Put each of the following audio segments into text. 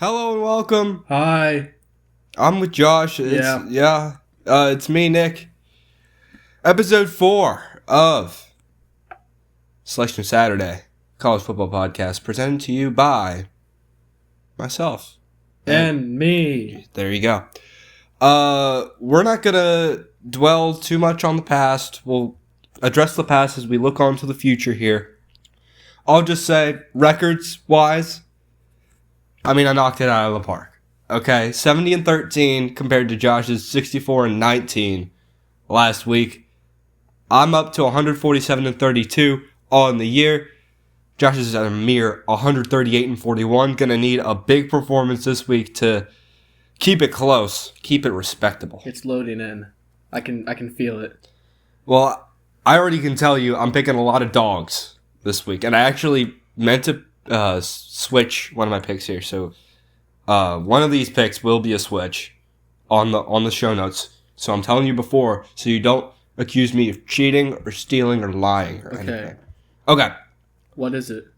Hello and welcome. Hi. I'm with Josh. It's me, Nick. Episode 4 of Selection Saturday, college football podcast, presented to you by myself. And me. There you go. We're not going to dwell too much on the past. We'll address the past as we look on to the future here. I'll just say, records-wise, I knocked it out of the park. Okay, 70-13 compared to Josh's 64-19 last week. I'm up to 147-32 on the year. Josh is at a mere 138-41. Gonna need a big performance this week to keep it close, keep it respectable. It's loading in. I can feel it. Well, I already can tell you I'm picking a lot of dogs this week, and I actually meant to switch one of my picks here. So one of these picks will be a switch on the show notes. So I'm telling you before, so you don't accuse me of cheating or stealing or lying or anything. Okay. What is it?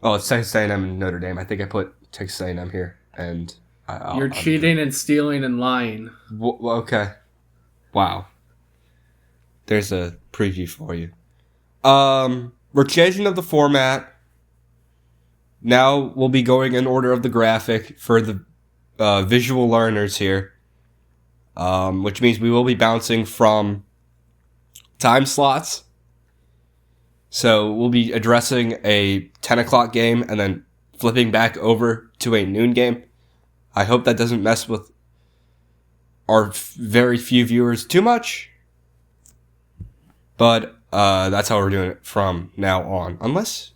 Oh, it's Texas A&M and Notre Dame. I think I put Texas A&M here, and you're cheating and stealing and lying. Okay. Wow. There's a preview for you. We're changing up the format. Now we'll be going in order of the graphic for the visual learners here, which means we will be bouncing from time slots. So we'll be addressing a 10 o'clock game and then flipping back over to a noon game. I hope that doesn't mess with our very few viewers too much. But that's how we're doing it from now on. Unless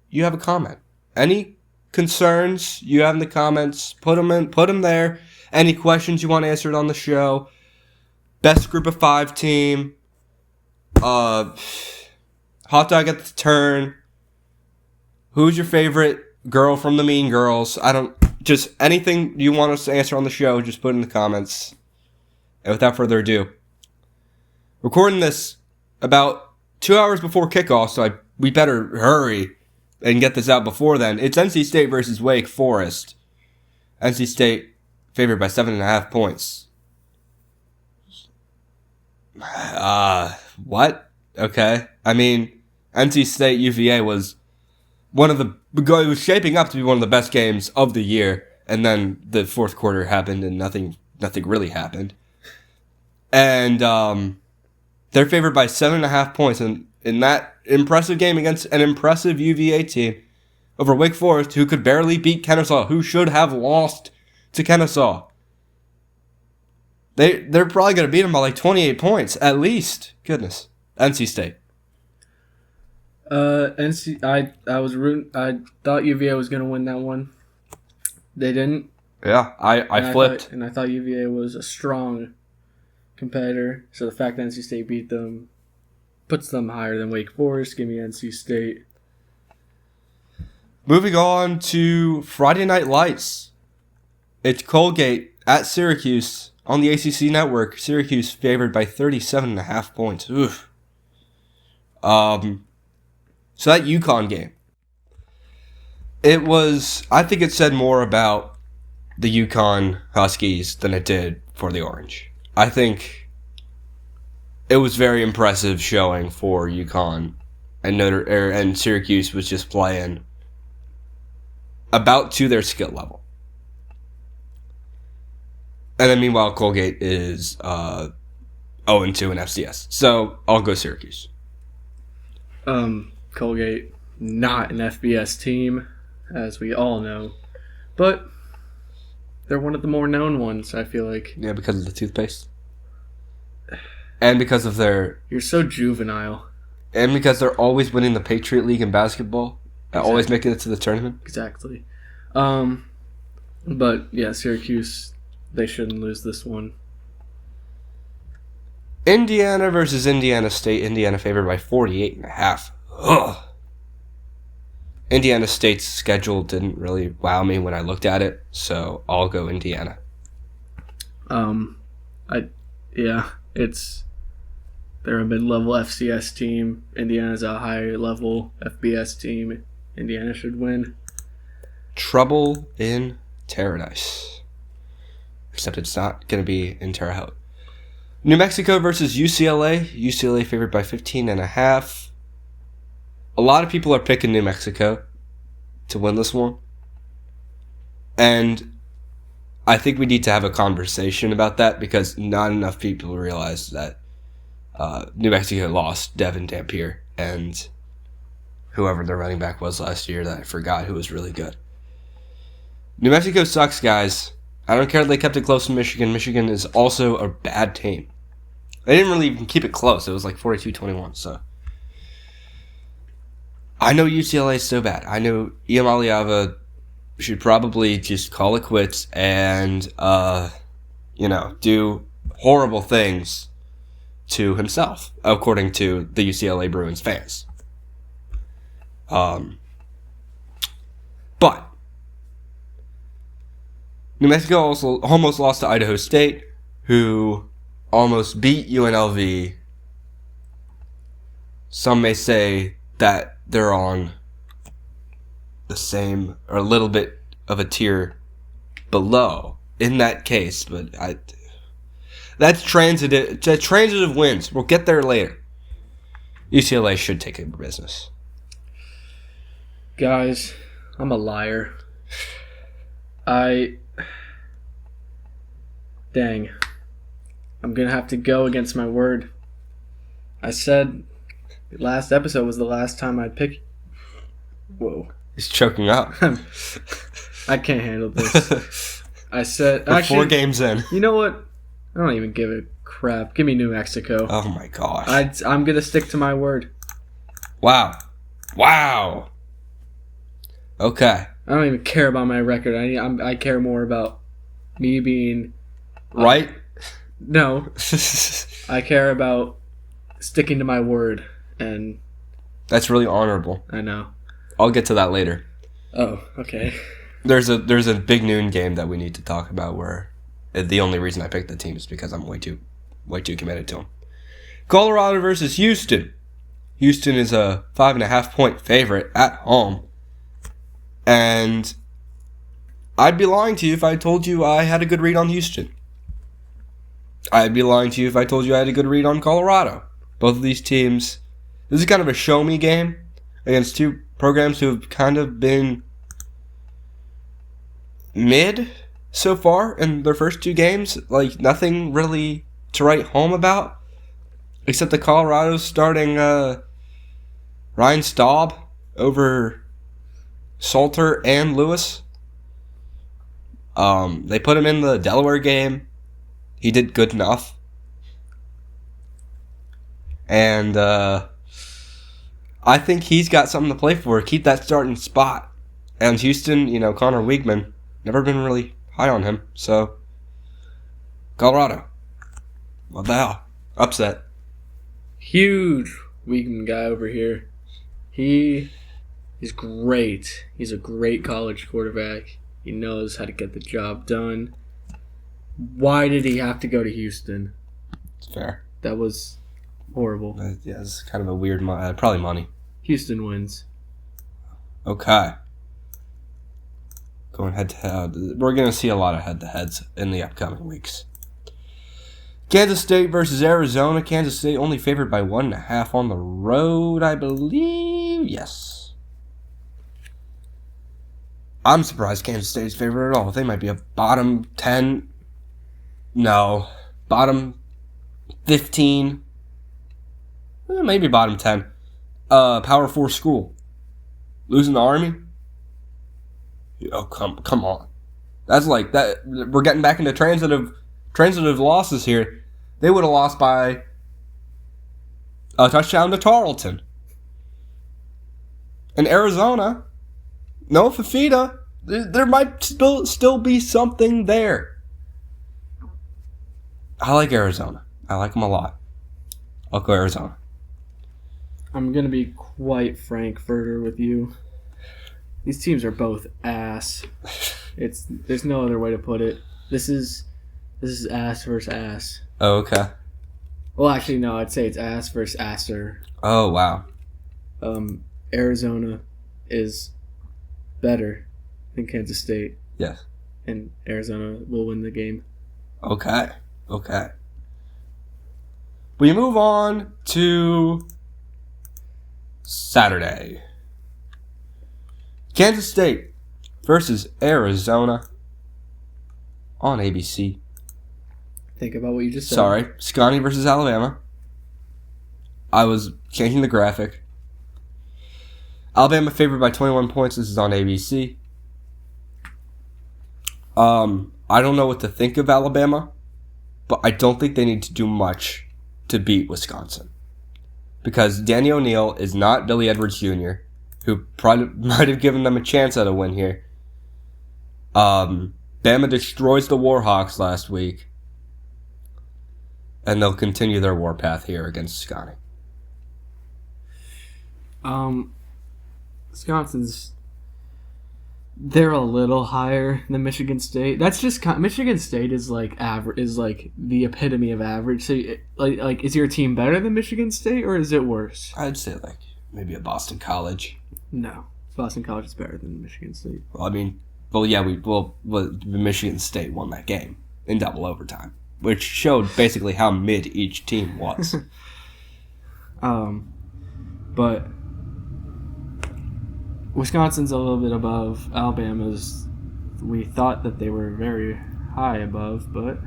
you have a comment. Any concerns you have in the comments, put them there. Any questions you want answered on the show. Best group of 5 team. Hot dog at the turn. Who's your favorite girl from the Mean Girls? Just anything you want us to answer on the show, just put in the comments. And without further ado, recording this about 2 hours before kickoff, so we better hurry and get this out before then. It's NC State versus Wake Forest. NC State favored by 7.5 points. What? Okay. NC State UVA was it was shaping up to be one of the best games of the year, and then the fourth quarter happened and nothing really happened. And they're favored by 7.5 points, and in that impressive game against an impressive UVA team over Wake Forest, who could barely beat Kennesaw, who should have lost to Kennesaw. They're probably going to beat them by like 28 points, at least. Goodness. NC State. I thought UVA was going to win that one. They didn't. Yeah, I flipped. I thought UVA was a strong competitor, so the fact that NC State beat them puts them higher than Wake Forest. Give me NC State. Moving on to Friday Night Lights. It's Colgate at Syracuse on the ACC network. Syracuse favored by 37.5 points. Oof. So that UConn game. I think it said more about the UConn Huskies than it did for the Orange. I think it was very impressive showing for UConn, and Syracuse was just playing about to their skill level. And then meanwhile, Colgate is 0-2 in FCS. So I'll go Syracuse. Colgate, not an FBS team, as we all know, but they're one of the more known ones, I feel like. Yeah, because of the toothpaste. And because of their... You're so juvenile. And because they're always winning the Patriot League in basketball. Exactly. Always making it to the tournament. Exactly. But, yeah, Syracuse, they shouldn't lose this one. Indiana versus Indiana State. Indiana favored by 48.5. Ugh. Indiana State's schedule didn't really wow me when I looked at it, so I'll go Indiana. They're a mid-level FCS team. Indiana's a high-level FBS team. Indiana should win. Trouble in Paradise. Except it's not going to be in Terre Haute. New Mexico versus UCLA. UCLA favored by 15.5. A lot of people are picking New Mexico to win this one. And I think we need to have a conversation about that because not enough people realize that New Mexico lost Devin Dampier and whoever their running back was last year that I forgot who was really good. New Mexico sucks, guys. I don't care if they kept it close to Michigan. Michigan is also a bad team. They didn't really even keep it close. It was like 42-21, so. I know UCLA is so bad. I know Iam Aliava should probably just call it quits and, do horrible things to himself, according to the UCLA Bruins fans. But New Mexico also almost lost to Idaho State, who almost beat UNLV. Some may say that they're on the same or a little bit of a tier below in that case, but that's transitive wins. We'll get there later. UCLA should take care of business. Guys, I'm a liar. Dang. I'm going to have to go against my word. I said the last episode was the last time I'd pick... Whoa. He's choking up. I can't handle this. I said... We're 4 games in. You know what? I don't even give a crap. Give me New Mexico. Oh my gosh. I'm going to stick to my word. Wow. Okay. I don't even care about my record. I care more about me being... Right? No. I care about sticking to my word, and... That's really honorable. I know. I'll get to that later. Oh, okay. There's a big noon game that we need to talk about where the only reason I picked the team is because I'm way too committed to them. Colorado versus Houston. Houston is a 5.5 point favorite at home. And I'd be lying to you if I told you I had a good read on Houston. I'd be lying to you if I told you I had a good read on Colorado. Both of these teams, this is kind of a show me game against two programs who have kind of been mid so far in their first 2 games. Like, nothing really to write home about, except the Colorado's starting Ryan Staub over Salter and Lewis. They put him in the Delaware game. He did good enough. And I think he's got something to play for. Keep that starting spot. And Houston, Connor Weigman, never been really high on him. So, Colorado. What the hell? Upset. Huge Weigman guy over here. He is great. He's a great college quarterback. He knows how to get the job done. Why did he have to go to Houston? It's fair. That was horrible. Yeah, it's kind of a weird, probably money. Houston wins. Okay. Going head to head. We're going to see a lot of head to heads in the upcoming weeks. Kansas State versus Arizona. Kansas State only favored by 1.5 on the road, I believe. Yes. I'm surprised Kansas State is favored at all. They might be a bottom 10. No. Bottom 15. Maybe bottom 10. Power 4 school. Losing the Army? Oh, come on. That's like that. We're getting back into transitive losses here. They would have lost by a touchdown to Tarleton. And Arizona, no Fafita, there might still be something there. I like Arizona. I like them a lot. I'll go Arizona. I'm going to be quite frankfurter with you. These teams are both ass. There's no other way to put it. This is ass versus ass. Oh, okay. Well, actually, no. I'd say it's ass versus asser. Oh, wow. Arizona is better than Kansas State. Yes. and Arizona will win the game. Okay. We move on to Saturday. Kansas State versus Arizona on ABC. Think about what you just said. Sorry, Scotty versus Alabama. I was changing the graphic. Alabama favored by 21 points. This is on ABC. I don't know what to think of Alabama, but I don't think they need to do much to beat Wisconsin. Because Danny O'Neal is not Billy Edwards Jr., who probably might have given them a chance at a win here. Bama destroys the Warhawks last week, and they'll continue their warpath here against Scotty. Wisconsin's, they're a little higher than Michigan State. That's just Michigan State is like average, is like the epitome of average. So like is your team better than Michigan State or is it worse? I'd say like maybe a Boston College. No, Boston College is better than Michigan State. Well, Michigan State won that game in double overtime, which showed basically how mid each team was. But Wisconsin's a little bit above. Alabama's, we thought that they were very high above, but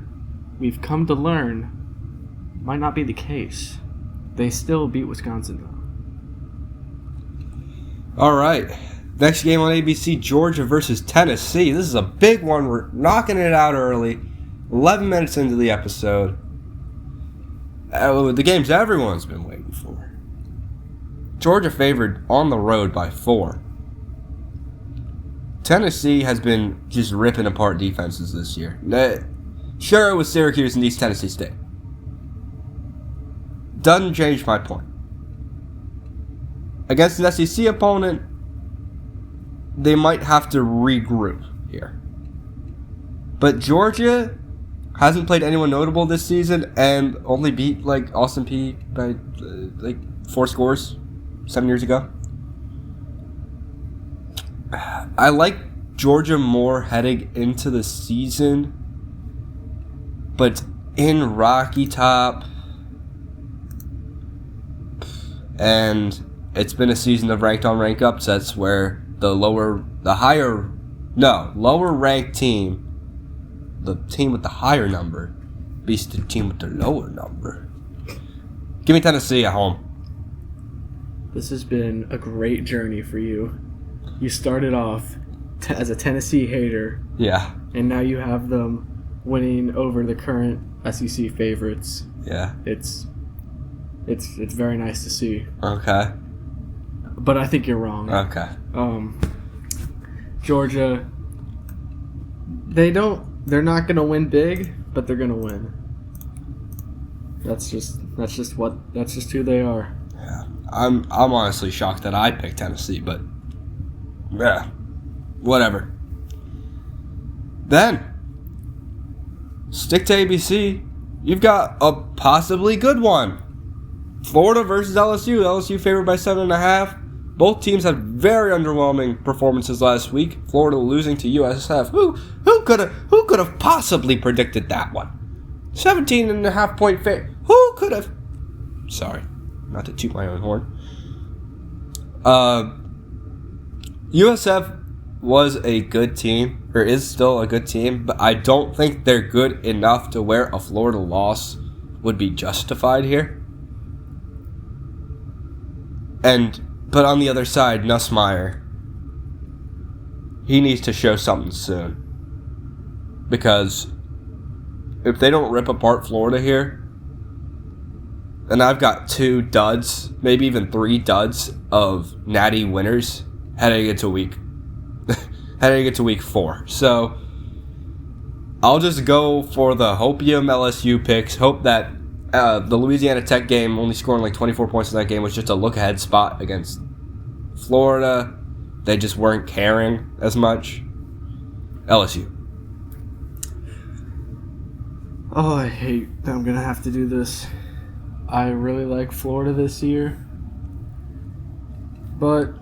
we've come to learn might not be the case. They still beat Wisconsin, though. All right. Next game on ABC, Georgia versus Tennessee. This is a big one. We're knocking it out early. 11 minutes into the episode. The games everyone's been waiting for. Georgia favored on the road by 4. Tennessee has been just ripping apart defenses this year. Sure, it was Syracuse and East Tennessee State. Doesn't change my point. Against an SEC opponent, they might have to regroup here. But Georgia hasn't played anyone notable this season and only beat like Austin Peay by 4 scores 7 years ago. I like Georgia more heading into the season, but in Rocky Top, and it's been a season of ranked on rank upsets where the lower ranked team, the team with the higher number, beats the team with the lower number. Give me Tennessee at home. This has been a great journey for you. You started off as a Tennessee hater. Yeah. And now you have them winning over the current SEC favorites. Yeah. It's very nice to see. Okay. But I think you're wrong. Okay. Georgia, they're not gonna win big, but they're gonna win. That's just who they are. Yeah. I'm honestly shocked that I picked Tennessee, but yeah, whatever. Then, stick to ABC. You've got a possibly good one. Florida versus LSU. LSU favored by 7.5. Both teams had very underwhelming performances last week. Florida losing to USF. Who could have possibly predicted that one? 17.5 point favor. Who could have? Sorry, not to toot my own horn. USF was a good team, or is still a good team, but I don't think they're good enough to where a Florida loss would be justified here. But on the other side, Nussmeier, he needs to show something soon. Because if they don't rip apart Florida here, and I've got 2 duds, maybe even 3 duds of natty winners heading into week 4. So I'll just go for the Hopium LSU picks. Hope that the Louisiana Tech game, only scoring like 24 points in that game, was just a look-ahead spot against Florida. They just weren't caring as much. LSU. Oh, I hate that I'm going to have to do this. I really like Florida this year. But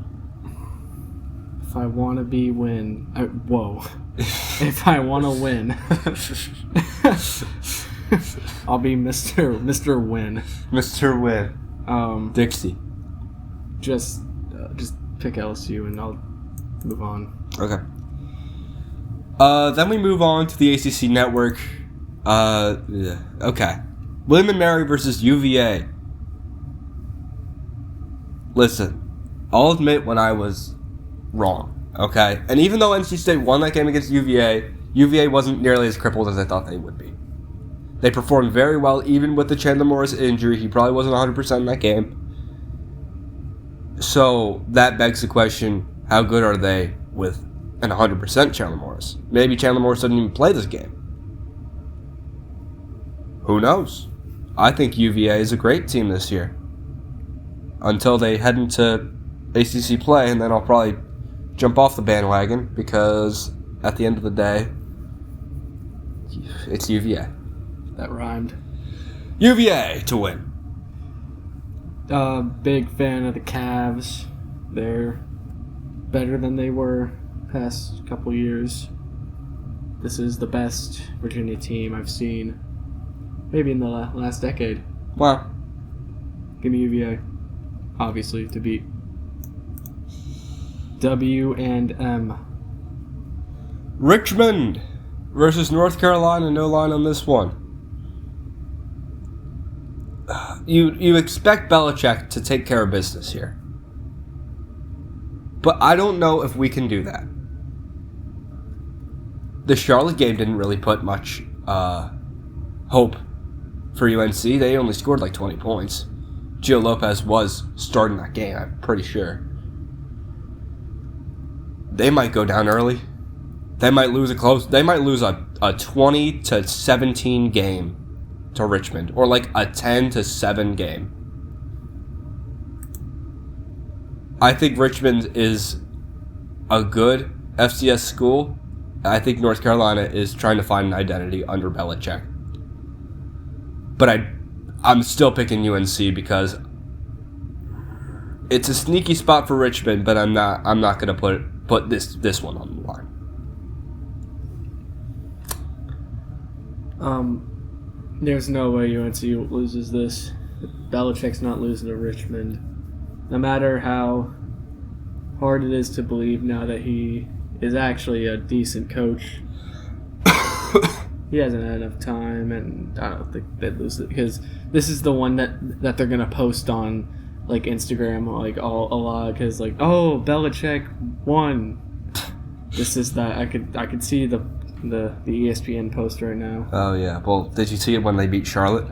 if I want to If I want to win, I'll be Mr. Win. Mr. Win. Dixie. Just pick LSU and I'll move on. Okay. Then we move on to the ACC network. Okay. William and Mary versus UVA. Listen, I'll admit when I was wrong. Okay, and even though NC State won that game against UVA, UVA wasn't nearly as crippled as I thought they would be. They performed very well, even with the Chandler Morris injury. He probably wasn't 100% in that game. So that begs the question, how good are they with an 100% Chandler Morris? Maybe Chandler Morris doesn't even play this game. Who knows? I think UVA is a great team this year. Until they head into ACC play, and then I'll probably jump off the bandwagon because at the end of the day, it's UVA. That rhymed. UVA to win. Big fan of the Cavs. They're better than they were past couple years. This is the best Virginia team I've seen, maybe in the last decade. Wow. Give me UVA, obviously, to beat. W&M. Richmond versus North Carolina. No line on this one. You expect Belichick to take care of business here. But I don't know if we can do that. The Charlotte game didn't really put much hope for UNC. They only scored like 20 points. Gio Lopez was starting that game, I'm pretty sure. They might go down early. They might lose a 20-17 game to Richmond, or like a 10-7 game. I think Richmond is a good FCS school. I think North Carolina is trying to find an identity under Belichick. But I'm still picking UNC because it's a sneaky spot for Richmond, but I'm not going to put this one on the line. There's no way UNC loses this. Belichick's not losing to Richmond. No matter how hard it is to believe now that he is actually a decent coach, he hasn't had enough time, and I don't think they'd lose it because this is the one that they're gonna post on like Instagram like a lot because like, oh, Belichick won. This is that I could see the ESPN post right now. Oh yeah. Well, did you see it when they beat Charlotte?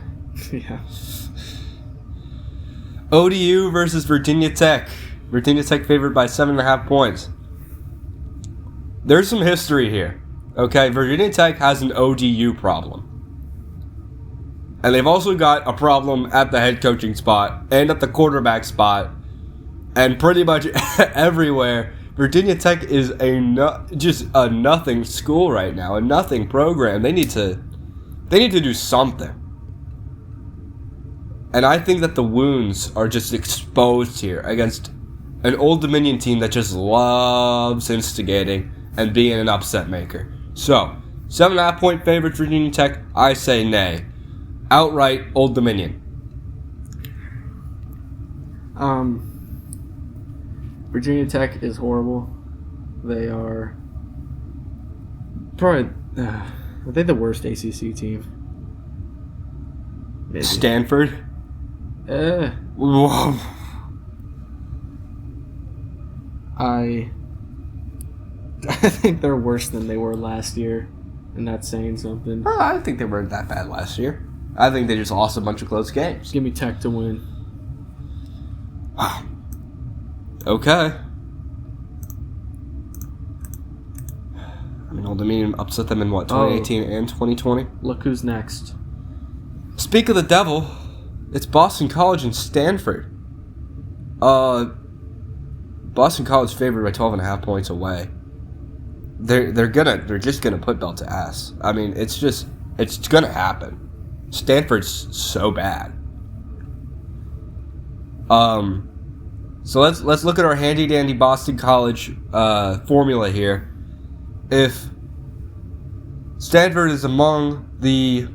Yeah. ODU versus Virginia Tech. Virginia Tech favored by 7.5 points. There's some history here. Okay, Virginia Tech has an ODU problem. And they've also got a problem at the head coaching spot and at the quarterback spot and pretty much everywhere. Virginia Tech is just a nothing school right now, a nothing program. They need to do something. And I think that the wounds are just exposed here against an Old Dominion team that just loves instigating and being an upset maker. So, 7.5 point favorite Virginia Tech, I say nay. Outright Old Dominion. Virginia Tech is horrible. They are probably are they the worst ACC team? Maybe. Stanford. Whoa. I think they're worse than they were last year, and that's saying something. I think they weren't that bad last year. I think they just lost a bunch of close games. Give me Tech to win. Wow. Okay. I mean, Old Dominion upset them in what, 2018 and 2020? Look who's next. Speak of the devil, it's Boston College and Stanford. Boston College favored by 12.5 points away. They're just gonna put belt to ass. I mean, it's gonna happen. Stanford's so bad. So let's look at our handy dandy Boston College formula here. If Stanford is among the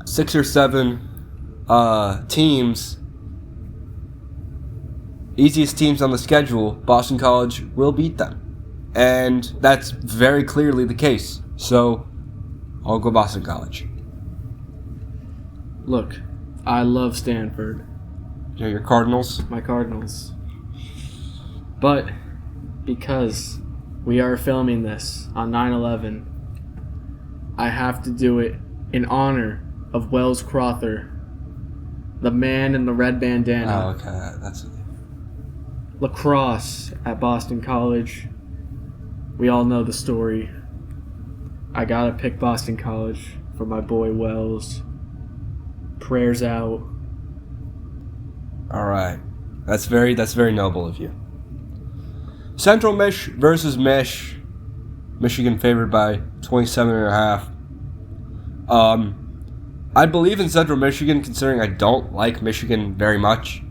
6 or 7 teams, easiest teams on the schedule. Boston College will beat them. And that's very clearly the case. So, I'll go Boston College. Look, I love Stanford. You're your Cardinals? My Cardinals. But because we are filming this on 9/11, I have to do it in honor of Wells Crother, the man in the red bandana. Oh, okay. That's Lacrosse at Boston College. We all know the story. I gotta pick Boston College for my boy Wells. Prayers out. all right. That's very noble of you. Central Mich versus Mich. Michigan favored by 27.5. I believe in Central Michigan, considering I don't like Michigan very much,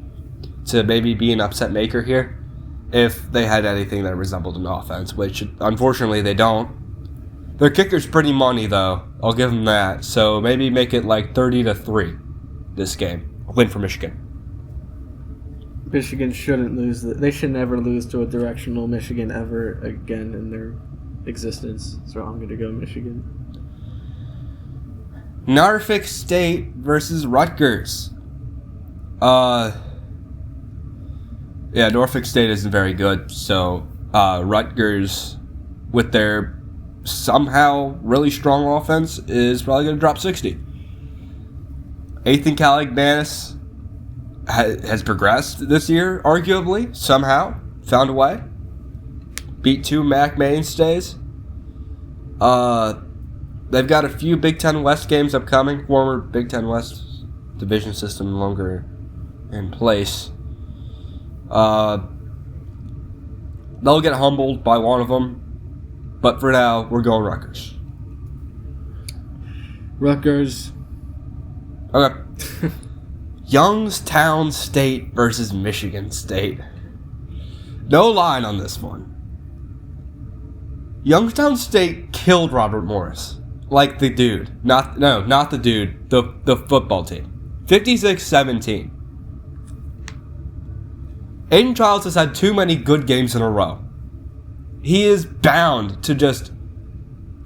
to maybe be an upset maker here if they had anything that resembled an offense, which unfortunately they don't. Their kicker's pretty money, though. I'll give them that. So maybe make it like 30-3 this game. A win for Michigan. Michigan shouldn't lose. They should never lose to a directional Michigan ever again in their existence. So I'm going to go Michigan. Norfolk State versus Rutgers. Yeah, Norfolk State isn't very good. So Rutgers, with their somehow really strong offense, is probably going to drop 60. Ethan Calligmanis has progressed this year, arguably, somehow. Found a way. Beat 2 MAC mainstays. They've got a few Big Ten West games upcoming. Former Big Ten West division system no longer in place. They'll get humbled by one of them. But for now, we're going Rutgers. Rutgers. Okay. Youngstown State versus Michigan State. No line on this one. Youngstown State killed Robert Morris. Like the dude. Not the dude. The football team. 56-17. Aiden Childs has had too many good games in a row. He is bound to just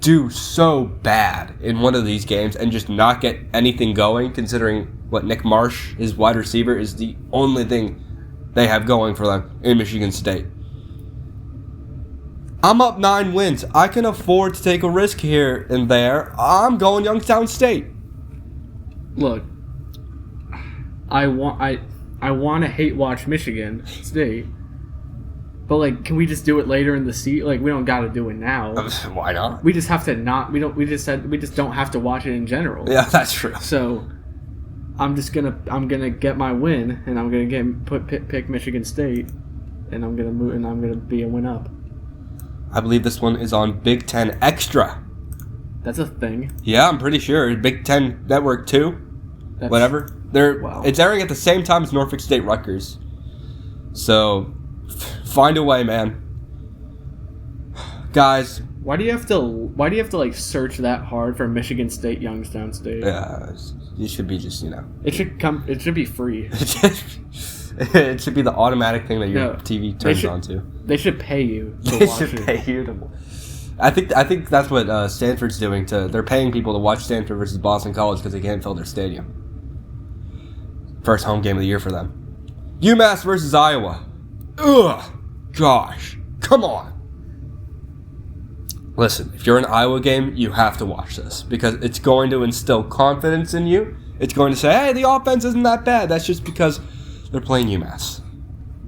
do so bad in one of these games and just not get anything going, considering what Nick Marsh, his wide receiver, is the only thing they have going for them in Michigan State. I'm up 9 wins. I can afford to take a risk here and there. I'm going Youngstown State. Look, I want to hate watch Michigan State, but like, can we just do it later in the season? Like, we don't got to do it now. Why not? We just have to not. We just don't have to watch it in general. Yeah, that's true. So, I'm gonna get my win, and I'm gonna pick Michigan State, and I'm gonna move, and I'm gonna be a win up. I believe this one is on Big Ten Extra. That's a thing. Yeah, I'm pretty sure. Big Ten Network 2. Whatever. Wow. It's airing at the same time as Norfolk State Rutgers. So, find a way, man. Guys. Why do you have to like search that hard for Michigan State, Youngstown State? Yeah, you should be just, It should be free. It should be the automatic thing that your TV turns on to. They should pay you to watch it. Pay you to. I think that's what Stanford's doing. They're paying people to watch Stanford versus Boston College because they can't fill their stadium. First home game of the year for them. UMass versus Iowa. Ugh, gosh, come on. Listen, if you're an Iowa game, you have to watch this because it's going to instill confidence in you. It's going to say, hey, the offense isn't that bad. That's just because they're playing UMass,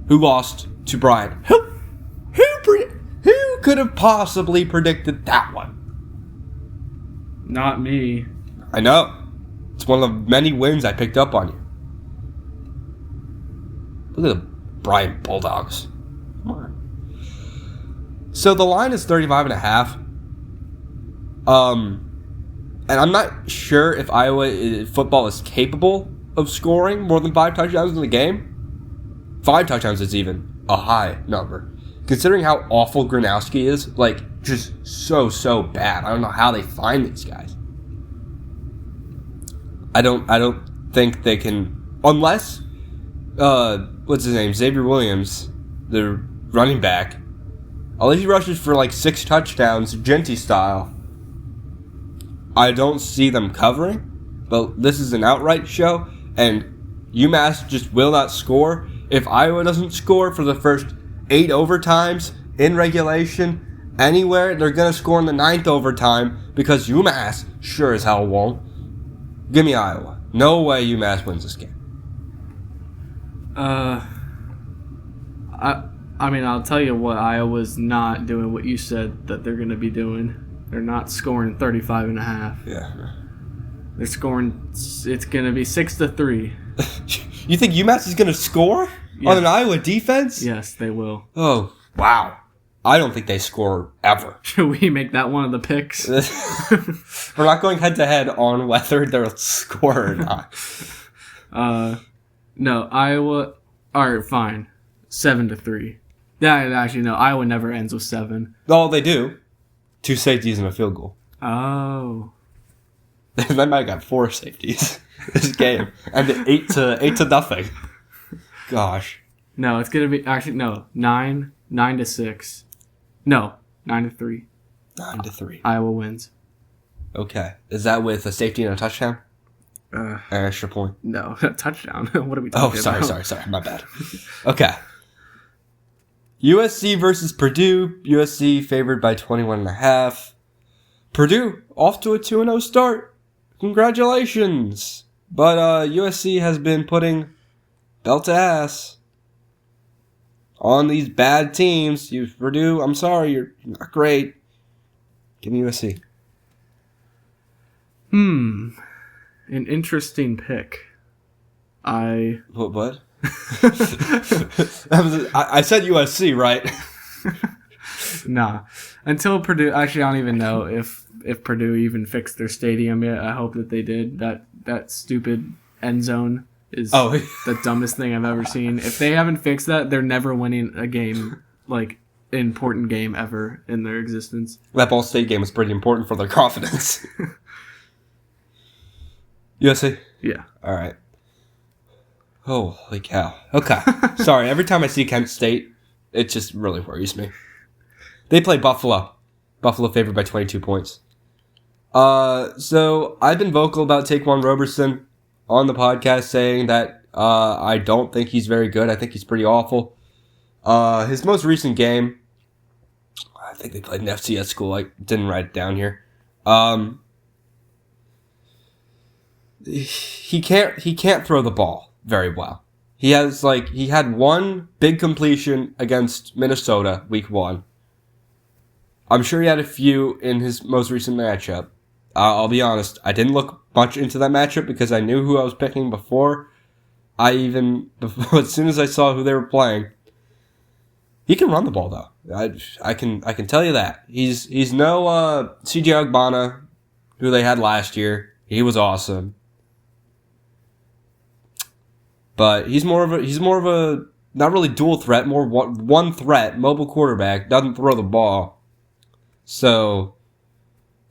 who lost to Bryant. Who could have possibly predicted that one? Not me. I know. It's one of the many wins I picked up on you. Look at the Bryant Bulldogs. Come on. So the line is 35.5. And I'm not sure if Iowa football is capable of scoring more than 5 touchdowns in the game. 5 touchdowns is even a high number. Considering how awful Gronowski is, like, just so bad. I don't know how they find these guys. I don't think they can, unless what's his name, Xavier Williams, the running back. Unless he rushes for like 6 touchdowns, Genty style. I don't see them covering. But this is an outright show, and UMass just will not score. If Iowa doesn't score for the first 8 overtimes in regulation, anywhere, they're going to score in the 9th overtime because UMass sure as hell won't. Give me Iowa. No way UMass wins this game. I mean, I'll tell you what, Iowa's not doing what you said that they're going to be doing. They're not scoring 35 and a half. Yeah. They're scoring, it's going to be 6-3. You think UMass is going to score on an Iowa defense? Yes, they will. Oh, wow. I don't think they score ever. Should we make that one of the picks? We're not going head-to-head on whether they'll score or not. No, Iowa, alright, fine. 7-3. Yeah, actually, no, Iowa never ends with 7. Oh, they do. 2 safeties and a field goal. Oh. They might have got 4 safeties this game. And 8 to nothing. Gosh. No, it's going to be, actually, no, 9-6. No, 9-3. 9-3. Iowa wins. Okay. Is that with a safety and a touchdown? An extra point? No, touchdown. What are we talking about? Oh, sorry. My bad. Okay. USC versus Purdue. USC favored by 21.5. Purdue off to a 2-0 start. Congratulations. But USC has been putting belt to ass on these bad teams. Purdue, I'm sorry, you're not great. Give me USC. An interesting pick. What? I said USC, right? Nah. Until Purdue, actually, I don't even know if Purdue even fixed their stadium yet. I hope that they did. That stupid end zone is the dumbest thing I've ever seen. If they haven't fixed that, they're never winning a game, like, an important game ever in their existence. That Ball State game was pretty important for their confidence. USC? Yeah. All right. Holy cow. Okay. Sorry, every time I see Kent State, it just really worries me. They play Buffalo. Buffalo favored by 22 points. So I've been vocal about Taquan Roberson on the podcast, saying that I don't think he's very good. I think he's pretty awful. His most recent game, I think they played an FCS school. I didn't write it down here. He can't throw the ball very well. He had one big completion against Minnesota week 1. I'm sure he had a few in his most recent matchup. I'll be honest, I didn't look much into that matchup because I knew who I was picking before as soon as I saw who they were playing. He can run the ball though. I can tell you that. He's no CJ Ogbonna, who they had last year. He was awesome. But he's more of a not really dual threat, more one threat, mobile quarterback, doesn't throw the ball. So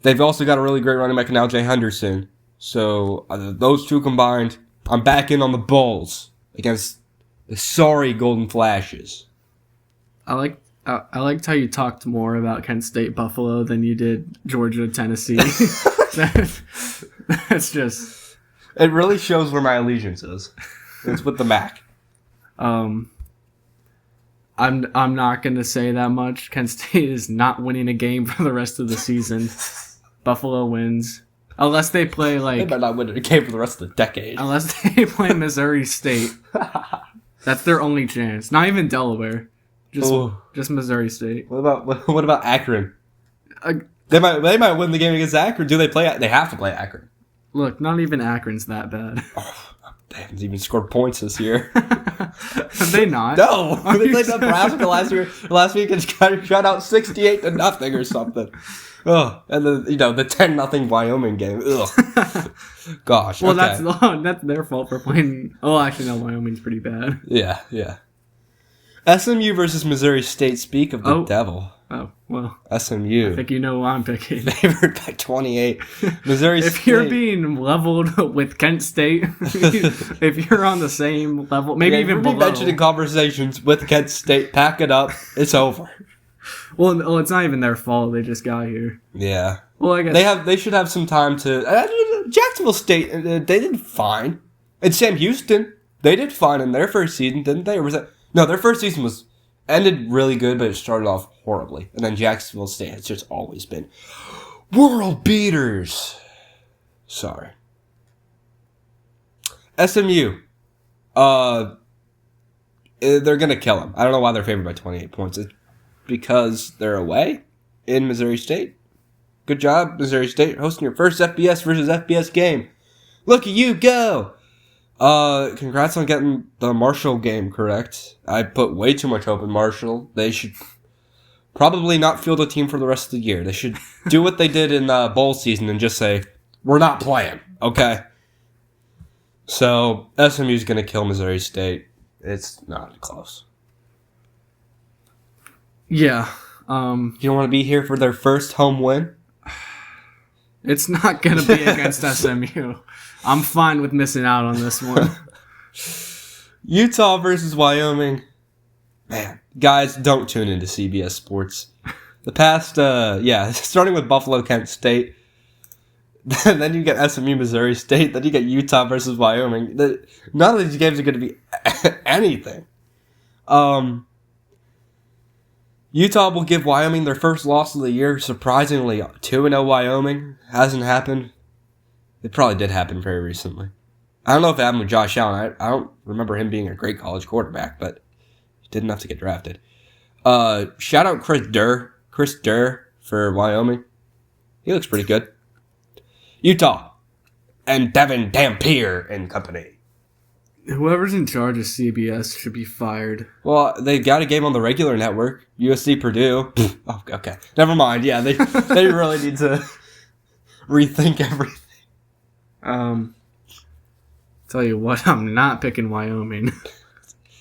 they've also got a really great running back now, Jay Henderson. So those two combined, I'm back in on the Bulls against the sorry Golden Flashes. I liked how you talked more about Kent State Buffalo than you did Georgia Tennessee. That's just, it really shows where my allegiance is. It's with the MAC. I'm not gonna say that much. Kent State is not winning a game for the rest of the season. Buffalo wins. Unless they play They might not win a game for the rest of the decade. Unless they play Missouri State. That's their only chance. Not even Delaware. Just Missouri State. What about Akron? They might win the game against Akron. Do they play? They have to play Akron. Look, not even Akron's that bad. They haven't even scored points this year. Have they not? No, they played Nebraska last week and shut out 68-0 or something. Oh, and the 10-0 Wyoming game. Ugh. Gosh. Well, okay. that's their fault for playing. Oh, actually, no, Wyoming's pretty bad. Yeah. SMU versus Missouri State. Speak of the devil. Oh, well. SMU. I think you know who I'm picking. Favored by 28. Missouri State. If you're being leveled with Kent State, if you're on the same level, maybe even below. mentioned in conversations with Kent State, pack it up. It's over. Well, it's not even their fault. They just got here. Yeah. Well, I guess they should have some time to. Jacksonville State, they did fine. And Sam Houston, they did fine in their first season, didn't they? Or was that? No, their first season ended really good, but it started off horribly. And then Jacksonville State has just always been world beaters. Sorry. SMU. They're gonna kill them. I don't know why they're favored by 28 points. It's because they're away in Missouri State. Good job, Missouri State, hosting your first FBS versus FBS game. Look at you go! Congrats on getting the Marshall game correct. I put way too much hope in Marshall. They should probably not field a team for the rest of the year. They should do what they did in bowl season and just say, we're not playing, okay? So, SMU's going to kill Missouri State. It's not close. Yeah. You don't want to be here for their first home win? It's not going to be against SMU. I'm fine with missing out on this one. Utah versus Wyoming. Man, guys, don't tune into CBS Sports. The past, starting with Buffalo, Kent State. Then you get SMU, Missouri State. Then you get Utah versus Wyoming. None of these games are going to be anything. Utah will give Wyoming their first loss of the year. Surprisingly, 2-0 Wyoming. Hasn't happened. It probably did happen very recently. I don't know if it happened with Josh Allen. I don't remember him being a great college quarterback, but he did enough to get drafted. Shout out Chris Durr for Wyoming. He looks pretty good. Utah and Devin Dampier and company. Whoever's in charge of CBS should be fired. Well, they got a game on the regular network. USC Purdue. Oh, okay. Never mind. Yeah, they really need to rethink everything. Tell you what, I'm not picking Wyoming.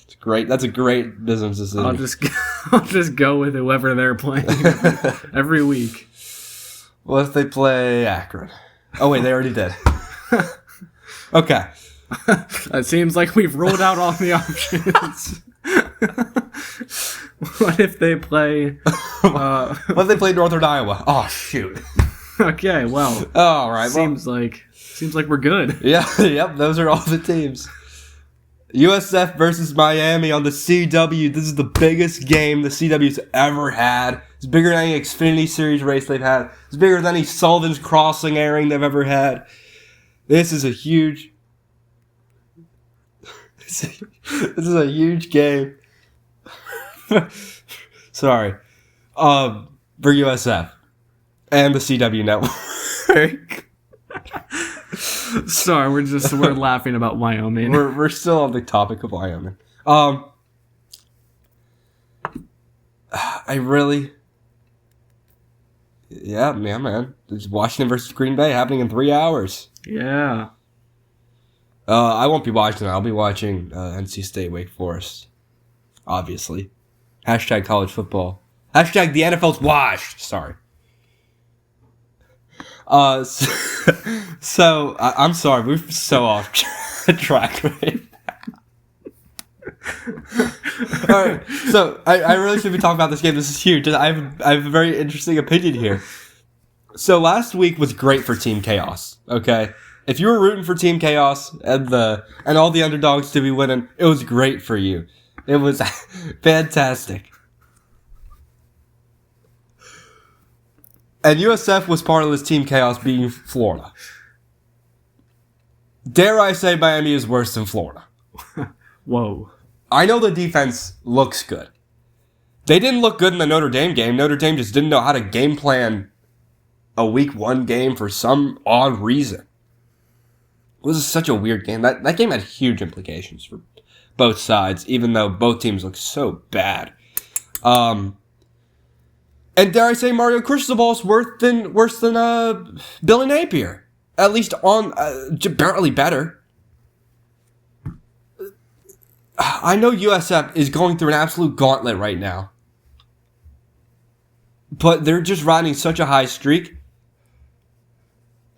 It's great. That's a great business decision. I'll just go with whoever they're playing every week. What if they play Akron? Oh wait, they already did. Okay. It seems like we've ruled out all the options. What if they play? What if they play Northern Iowa? Oh shoot. Okay, well. All right. Seems like we're good. Yeah. Yep. Those are all the teams. USF versus Miami on the CW. This is the biggest game the CW's ever had. It's bigger than any Xfinity Series race they've had. It's bigger than any Sullivan's Crossing airing they've ever had. This is a huge game. Sorry. For USF and the CW network. Sorry, we're laughing about Wyoming. We're still on the topic of Wyoming. Yeah, man. It's Washington versus Green Bay happening in 3 hours. Yeah. I won't be watching it. I'll be watching NC State Wake Forest. Obviously. Hashtag college football. Hashtag the NFL's washed. Sorry. So I'm sorry. We're so off track right now. All right. So I really should be talking about this game. This is huge. I have a very interesting opinion here. So last week was great for Team Chaos. Okay. If you were rooting for Team Chaos and all the underdogs to be winning, it was great for you. It was fantastic. And USF was part of this Team Chaos being Florida. Dare I say Miami is worse than Florida? Whoa. I know the defense looks good. They didn't look good in the Notre Dame game. Notre Dame just didn't know how to game plan a week 1 game for some odd reason. It was such a weird game. That game had huge implications for both sides, even though both teams looked so bad. And dare I say Mario Cristobal's worse than Billy Napier. At least on barely better. I know USF is going through an absolute gauntlet right now. But they're just riding such a high streak.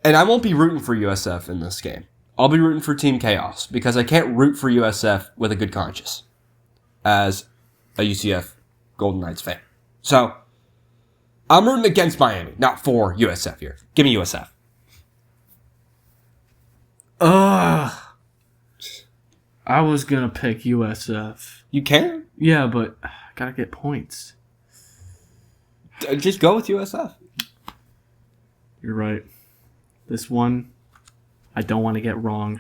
And I won't be rooting for USF in this game. I'll be rooting for Team Chaos because I can't root for USF with a good conscience as a UCF Golden Knights fan. So, I'm rooting against Miami, not for USF here. Give me USF. Ugh. I was going to pick USF. You can? Yeah, but I got to get points. Just go with USF. You're right. This one, I don't want to get wrong.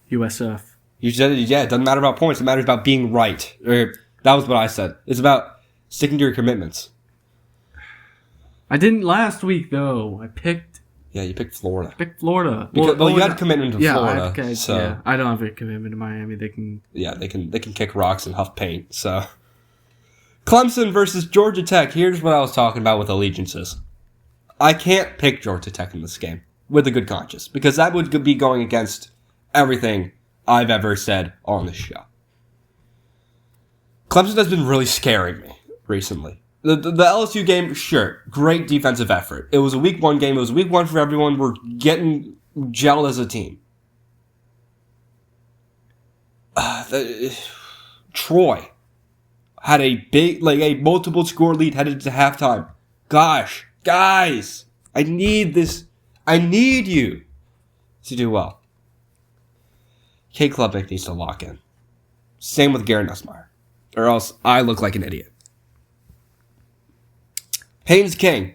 USF. You said, yeah, it doesn't matter about points. It matters about being right. That was what I said. It's about sticking to your commitments. I didn't last week, though. I picked... Yeah, you picked Florida. Florida. Because, you had a commitment to Florida. I don't have a commitment to Miami. They can... Yeah, they can kick rocks and huff paint, so... Clemson versus Georgia Tech. Here's what I was talking about with allegiances. I can't pick Georgia Tech in this game with a good conscience because that would be going against everything I've ever said on this show. Clemson has been really scaring me recently. The LSU game, sure, great defensive effort. It was a week 1 game. It was week 1 for everyone. We're getting gelled as a team. Troy had a big, a multiple score lead headed to halftime. Gosh, guys, I need this. I need you to do well. K. Klubnik needs to lock in. Same with Garrett Nussmeier, or else I look like an idiot. Haynes King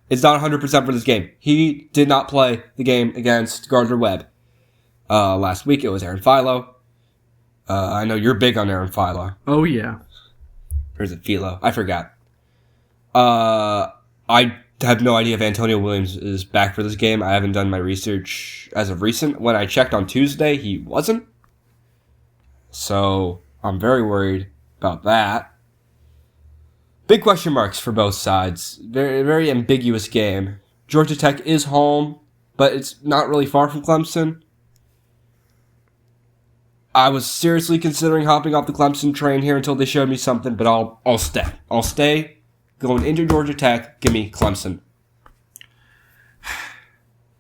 is not 100% for this game. He did not play the game against Gardner Webb. Last week it was Aaron Philo. I know you're big on Aaron Philo. Oh, yeah. Or is it Philo? I forgot. I have no idea if Antonio Williams is back for this game. I haven't done my research as of recent. When I checked on Tuesday, he wasn't. So I'm very worried about that. Big question marks for both sides. Very, very ambiguous game. Georgia Tech is home, but it's not really far from Clemson. I was seriously considering hopping off the Clemson train here until they showed me something, but I'll stay. I'll stay. Going into Georgia Tech, give me Clemson.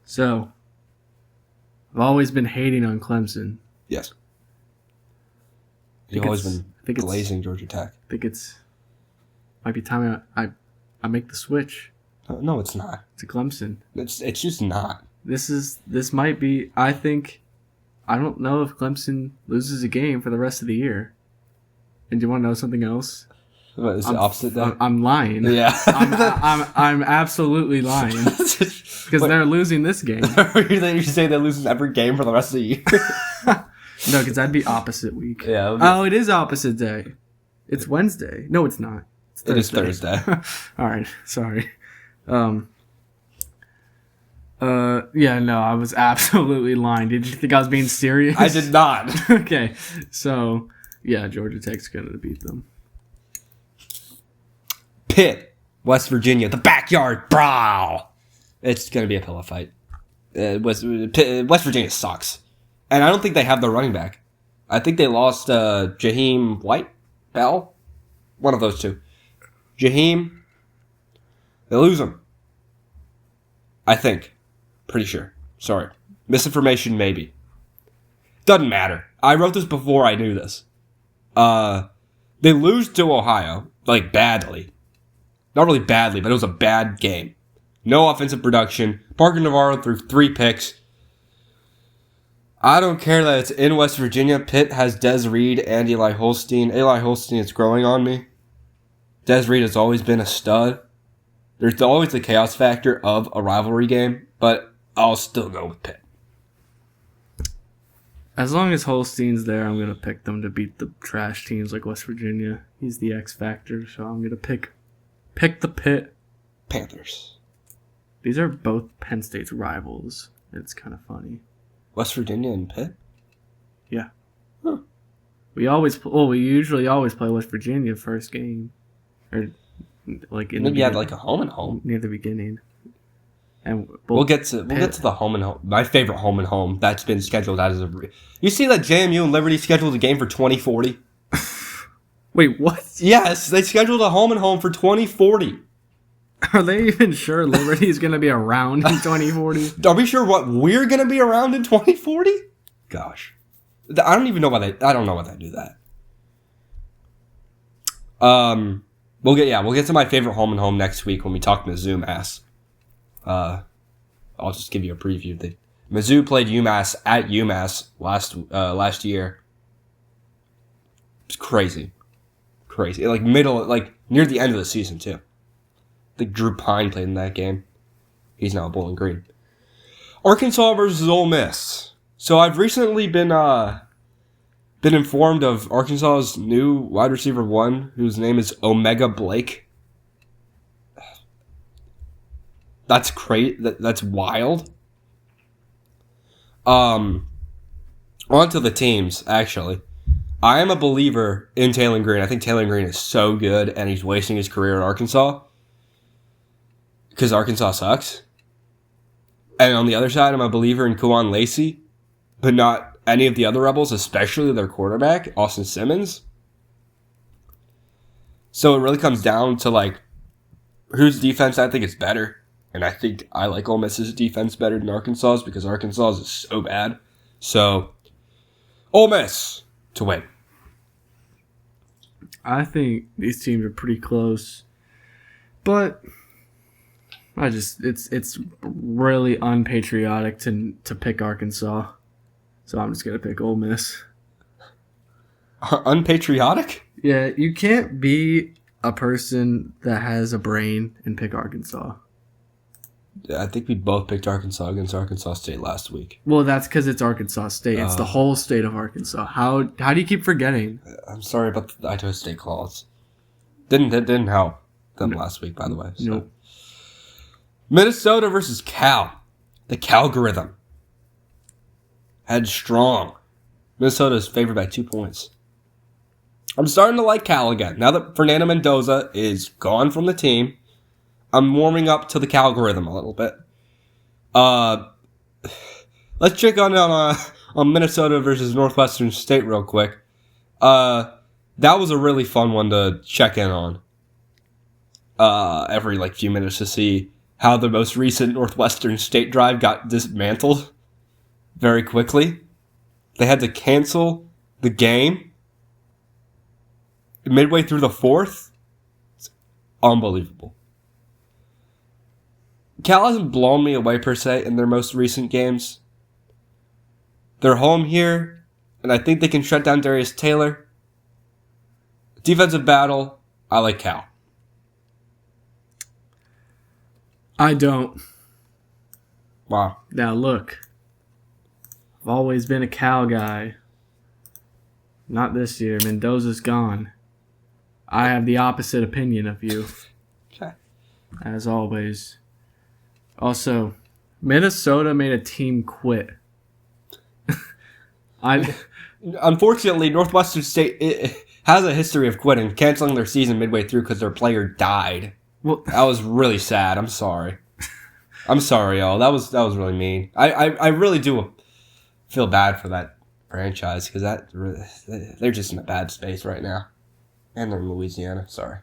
So, I've always been hating on Clemson. Yes. You've always been glazing Georgia Tech. I think might be time I make the switch. No, it's not. To Clemson. It's just not. This might be, I don't know if Clemson loses a game for the rest of the year. And do you want to know something else? What, is the opposite though? I'm lying. Yeah. I'm absolutely lying. Because they're losing this game. You say they're losing every game for the rest of the year? No, because that'd be opposite week. Yeah. Oh, it is opposite day. It's Wednesday. No, it's not. It is Thursday. All right. Sorry. Yeah, no, I was absolutely lying. Did you think I was being serious? I did not. Okay. So, yeah, Georgia Tech's going to beat them. Pitt, West Virginia, the backyard brawl. It's going to be a pillow fight. West Virginia sucks. And I don't think they have their running back. I think they lost Jaheim White? Bell? One of those two. Jaheim. They lose him. I think. Pretty sure. Sorry. Misinformation, maybe. Doesn't matter. I wrote this before I knew this. They lose to Ohio. Badly. Not really badly, but it was a bad game. No offensive production. Parker Navarro threw 3 picks. I don't care that it's in West Virginia. Pitt has Des Reed and Eli Holstein. Eli Holstein is growing on me. Des Reed has always been a stud. There's always the chaos factor of a rivalry game, but I'll still go with Pitt. As long as Holstein's there, I'm going to pick them to beat the trash teams like West Virginia. He's the X factor, so I'm going to pick the Pitt Panthers. These are both Penn State's rivals. It's kind of funny. West Virginia and Pitt? Yeah. Huh. We usually always play West Virginia first game. Or, like, in Maybe you had, like, a home and home. Near the beginning. And we'll get to the home and home. My favorite home and home that's been scheduled as of. You see that JMU and Liberty scheduled a game for 2040. Wait, what? Yes, they scheduled a home and home for 2040. Are they even sure Liberty's going to be around in 2040? Are we sure what we're going to be around in 2040? Gosh, I don't even know why I don't know why they do that. We'll get to my favorite home and home next week when we talk Mizzou Mass. I'll just give you a preview. Mizzou played UMass at UMass last year. It's crazy. Like near the end of the season too. I think Drew Pine played in that game. He's now Bowling Green. Arkansas versus Ole Miss. So I've recently been informed of Arkansas's new wide receiver 1, whose name is Omega Blake. That's great. That's wild. On to the teams, actually. I am a believer in Taylor Green. I think Taylor Green is so good, and he's wasting his career at Arkansas because Arkansas sucks. And on the other side, I'm a believer in Kuwan Lacey, but not any of the other Rebels, especially their quarterback, Austin Simmons. So it really comes down to, like, whose defense I think is better. And I think I like Ole Miss's defense better than Arkansas's because Arkansas's is so bad. So, Ole Miss to win. I think these teams are pretty close. But it's really unpatriotic to pick Arkansas. So I'm just going to pick Ole Miss. Unpatriotic? Yeah, you can't be a person that has a brain and pick Arkansas. I think we both picked Arkansas against Arkansas State last week. Well, that's because it's Arkansas State. It's the whole state of Arkansas. How do you keep forgetting? I'm sorry about the Idaho State clause. Didn't help them last week, by the way. So. Nope. Minnesota versus Cal. The Calgorithm. Headstrong. Minnesota is favored by 2 points. I'm starting to like Cal again. Now that Fernando Mendoza is gone from the team, I'm warming up to the Calgorithm a little bit. Let's check on Minnesota versus Northwestern State real quick. That was a really fun one to check in on. Every few minutes to see how the most recent Northwestern State drive got dismantled very quickly. They had to cancel the game midway through the fourth. It's unbelievable. Cal hasn't blown me away per se in their most recent games. They're home here, and I think they can shut down Darius Taylor. Defensive battle, I like Cal. I don't. Wow. Now look, I've always been a Cal guy. Not this year. Mendoza's gone. I have the opposite opinion of you. Okay. As always. Also, Minnesota made a team quit. Unfortunately, Northwestern State has a history of quitting, canceling their season midway through because their player died. Well, that was really sad. I'm sorry. I'm sorry, y'all. That was really mean. I really do feel bad for that franchise because they're just in a bad space right now, and they're in Louisiana. Sorry.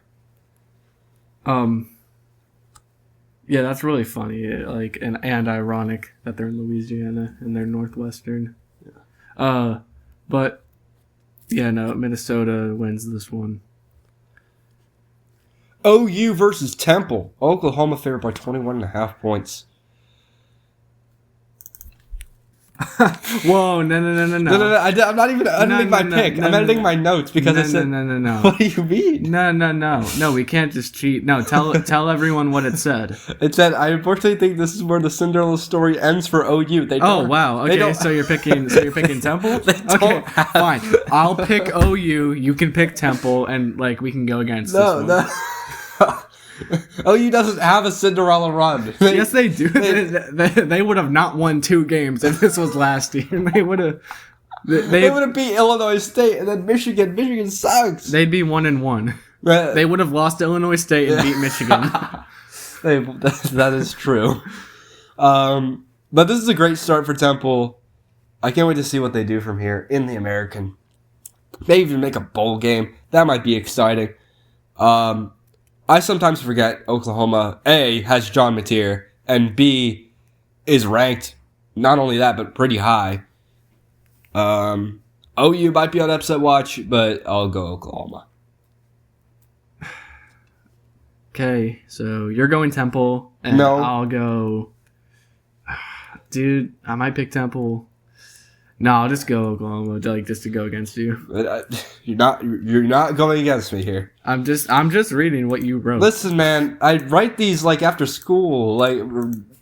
Yeah, that's really funny. And ironic that they're in Louisiana and they're Northwestern. Yeah. But yeah, no, Minnesota wins this one. OU versus Temple. Oklahoma favored by 21.5 points. Whoa, no. No. I'm not even editing my pick. I'm editing my notes because I said... No. What do you mean? No. No, we can't just cheat. No, tell everyone what it said. It said, I unfortunately think this is where the Cinderella story ends for OU. Oh, wow. Okay, so you're picking Temple? Okay, fine. I'll pick OU, you can pick Temple, and we can go against this one. No. OU doesn't have a Cinderella run. Yes, they do. They would have not won 2 games if this was last year. They would have. They would have beat Illinois State and then Michigan. Michigan sucks. They'd be 1-1. They would have lost Illinois State and beat Michigan. That is true. But this is a great start for Temple. I can't wait to see what they do from here in the American. Maybe even make a bowl game. That might be exciting. I sometimes forget Oklahoma, A, has John Mateer, and B, is ranked, not only that, but pretty high. OU might be on upset watch, but I'll go Oklahoma. Okay, so you're going Temple, and No. I'll go... Dude, I might pick Temple. No, I'll just go Oklahoma, like just to go against you. You're not going against me here. I'm just reading what you wrote. Listen, man, I write these like after school, like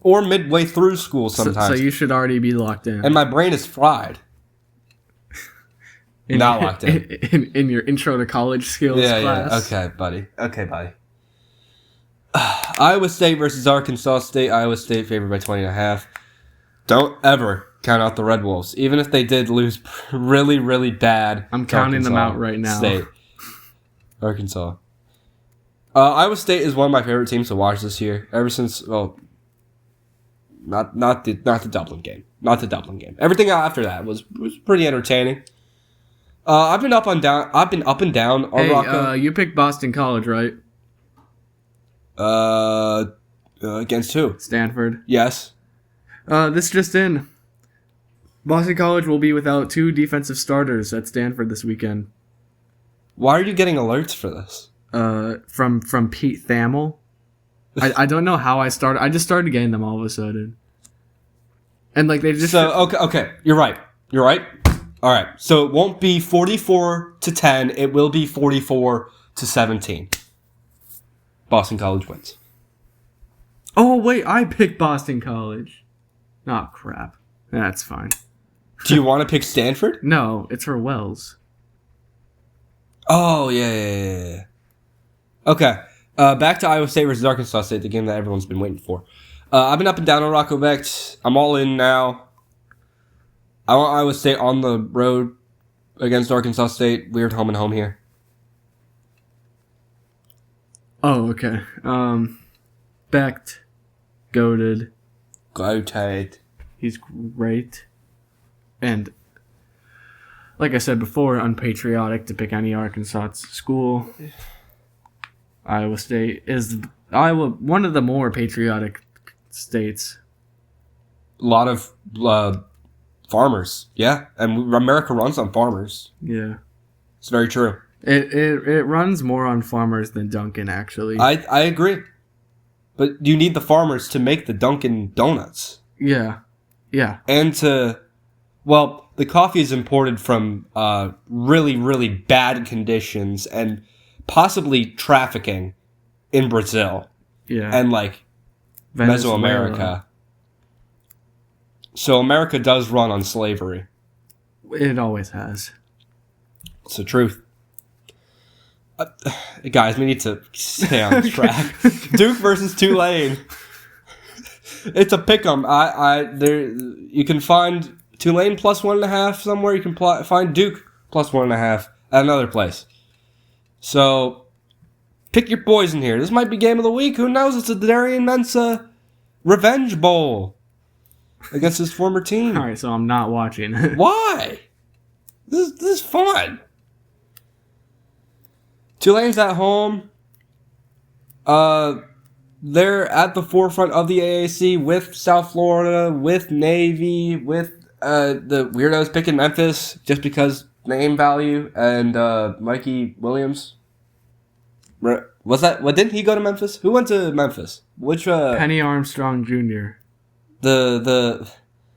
or midway through school sometimes. So you should already be locked in. And my brain is fried. Not locked in. In your intro to college skills class. Yeah. Okay, buddy. Iowa State versus Arkansas State. Iowa State favored by 20.5. Don't ever count out the Red Wolves, even if they did lose really, really bad. I'm counting them out right now. State. Arkansas. Iowa State is one of my favorite teams to watch this year. Ever since, well, not the Dublin game. Not the Dublin game. Everything after that was pretty entertaining. I've been up and down on Hey, Rocco. you picked Boston College, right? Against who? Stanford. Yes. This just in. Boston College will be without 2 defensive starters at Stanford this weekend. Why are you getting alerts for this? From Pete Thamel. I don't know how I started. I just started getting them all of a sudden. And like they just okay, you're right. All right. So it won't be 44-10. It will be 44-17. Boston College wins. Oh wait, I picked Boston College. Oh crap. That's fine. Do you want to pick Stanford? No, it's for Wells. Oh, yeah. Okay. Back to Iowa State versus Arkansas State, the game that everyone's been waiting for. I've been up and down on Rocco Becht. I'm all in now. I want Iowa State on the road against Arkansas State. Weird home and home here. Oh, okay. Becht. Goated. He's great. And like I said before, unpatriotic to pick any Arkansas school. Iowa State is one of the more patriotic states. A lot of farmers, yeah, and America runs on farmers. Yeah, it's very true. It runs more on farmers than Dunkin', actually. I agree, but you need the farmers to make the Dunkin' Donuts. Yeah. And the coffee is imported from really, really bad conditions and possibly trafficking in Brazil. Yeah. And like Mesoamerica. So America does run on slavery. It always has. It's the truth. Guys, we need to stay on track. Duke versus Tulane. It's a pick'em. You can find Tulane plus 1.5 somewhere. You can find Duke plus 1.5 at another place. So pick your poison here. This might be game of the week. Who knows? It's a Darian Mensah revenge bowl against his former team. All right, so I'm not watching. Why? This is fun. Tulane's at home. They're at the forefront of the AAC with South Florida, with Navy, with the weirdos picking Memphis just because name value, and Mikey Williams. Was that? What, didn't he go to Memphis? Who went to Memphis? Which Penny Armstrong Jr. The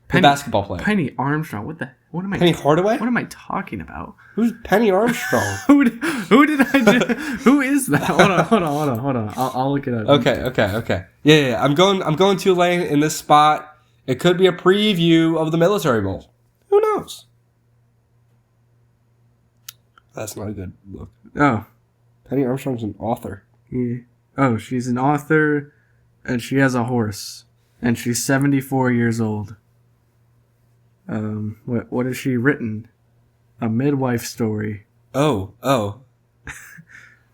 basketball player. Penny Armstrong. What am I? Penny Hardaway? What am I talking about? Who's Penny Armstrong? Who did I do? Who is that? Hold on. I'll look it up. Okay. Yeah. I'm going Tulane in this spot. It could be a preview of the Military Bowl. Who knows? That's not a good look. Oh. Penny Armstrong's an author. Yeah. Oh, she's an author, and she has a horse, and she's 74 years old. What has she written? A midwife story. Oh.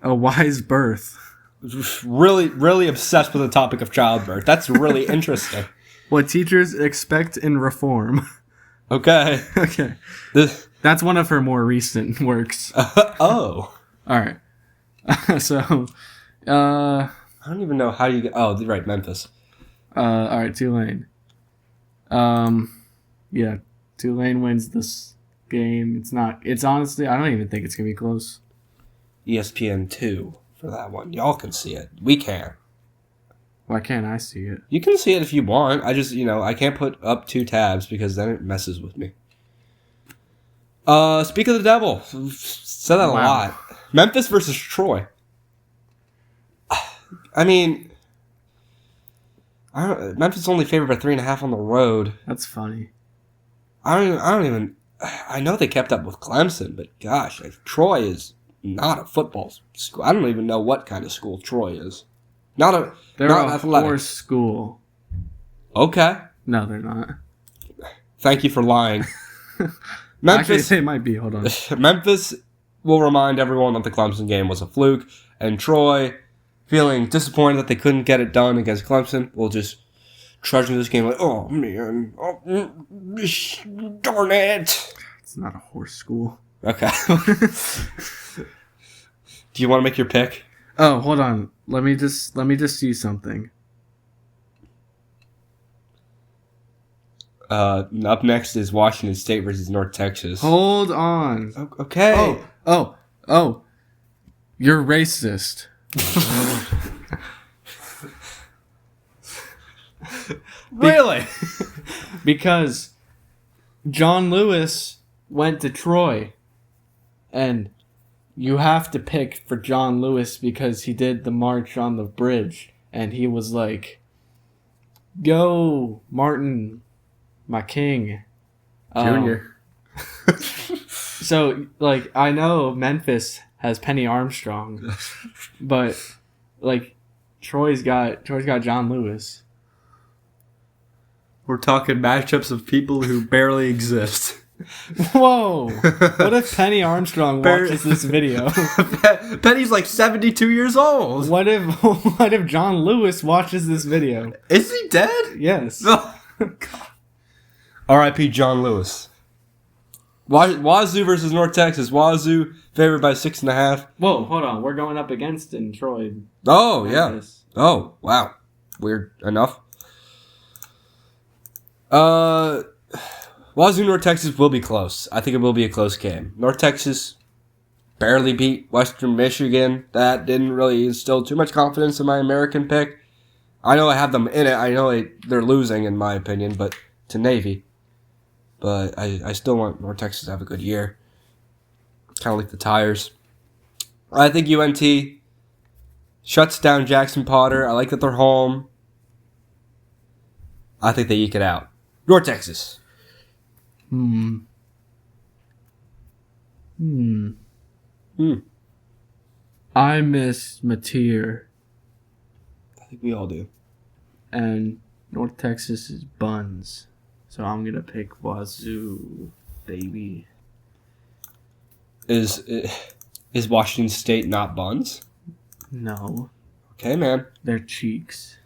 A wise birth. Really, really obsessed with the topic of childbirth. That's really interesting. What teachers expect in reform. Okay. Okay. That's one of her more recent works. Oh. All right. So, I don't even know how you get... Oh, right, Memphis. all right, Tulane. Yeah, Tulane wins this game. It's honestly, I don't even think it's going to be close. ESPN 2 for that one. Y'all can see it. We can. Why can't I see it? You can see it if you want. I just, I can't put up 2 tabs because then it messes with me. Speak of the devil. Said that a lot. Memphis versus Troy. I mean, Memphis only favored by 3.5 on the road. That's funny. I don't even. I know they kept up with Clemson, but gosh, Troy is not a football school. I don't even know what kind of school Troy is. They're not a athletic. horse school. Okay. No, they're not. Thank you for lying. Actually, they might be. Hold on. Memphis will remind everyone that the Clemson game was a fluke, and Troy, feeling disappointed that they couldn't get it done against Clemson, will just trudge into this game like, oh man, darn it. It's not a horse school. Okay. Do you want to make your pick? Oh, hold on. Let me just see something. Up next is Washington State versus North Texas. Hold on. Okay. Oh. You're racist. Really? Because John Lewis went to Troy, and you have to pick for John Lewis because he did the march on the bridge, and he was like, "Go, Martin, my king." Junior. So, like, I know Memphis has Penny Armstrong, but like, Troy's got John Lewis. We're talking matchups of people who barely exist. Whoa! What if Penny Armstrong watches this video? Penny's like 72 years old. What if John Lewis watches this video? Is he dead? Yes. R.I.P. John Lewis. Wazoo versus North Texas. Wazoo favored by 6.5. Whoa, hold on. We're going up against in Troy. Oh, yeah. Oh, wow. Weird enough. Wazoo North Texas will be close. I think it will be a close game. North Texas barely beat Western Michigan. That didn't really instill too much confidence in my American pick. I know I have them in it. I know they're losing, in my opinion, but to Navy. But I still want North Texas to have a good year. Kind of like the Tires. I think UNT shuts down Jackson Potter. I like that they're home. I think they eke it out. North Texas. I miss Mateer. I think we all do. And North Texas is buns. So I'm going to pick Wazoo, baby. Is Washington State not buns? No. Okay, man. They're cheeks.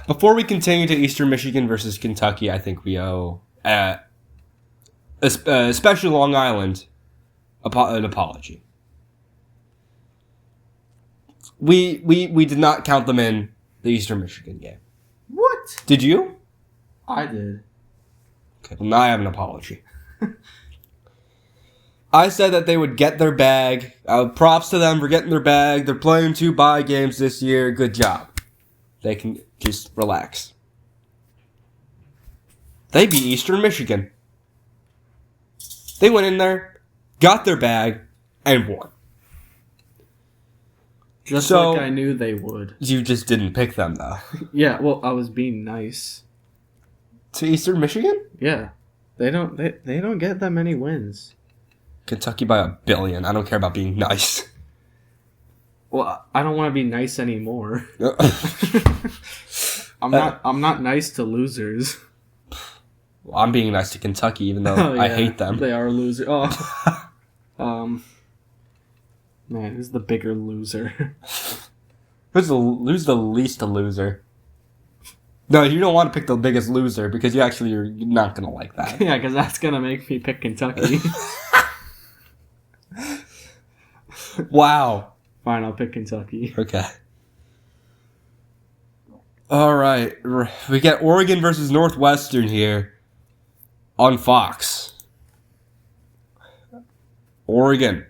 Before we continue to Eastern Michigan versus Kentucky, I think we owe, especially Long Island, an apology. We did not count them in the Eastern Michigan game. What? Did you? I did. Okay, well now I have an apology. I said that they would get their bag. Props to them for getting their bag. They're playing 2 bye games this year. Good job. They can just relax. They beat Eastern Michigan. They went in there, got their bag, and won. Just like I knew they would. You just didn't pick them, though. Yeah, well, I was being nice. To Eastern Michigan? Yeah. They don't get that many wins. Kentucky by 1 billion. I don't care about being nice. Well, I don't want to be nice anymore. I'm not nice to losers. Well, I'm being nice to Kentucky, even though I hate them. They are losers. Oh. Man, who's the bigger loser? Who's the least a loser? No, you don't want to pick the biggest loser because you're not going to like that. Yeah, because that's going to make me pick Kentucky. Wow. Fine, I'll pick Kentucky. Okay. All right. We got Oregon versus Northwestern here on Fox. Oregon.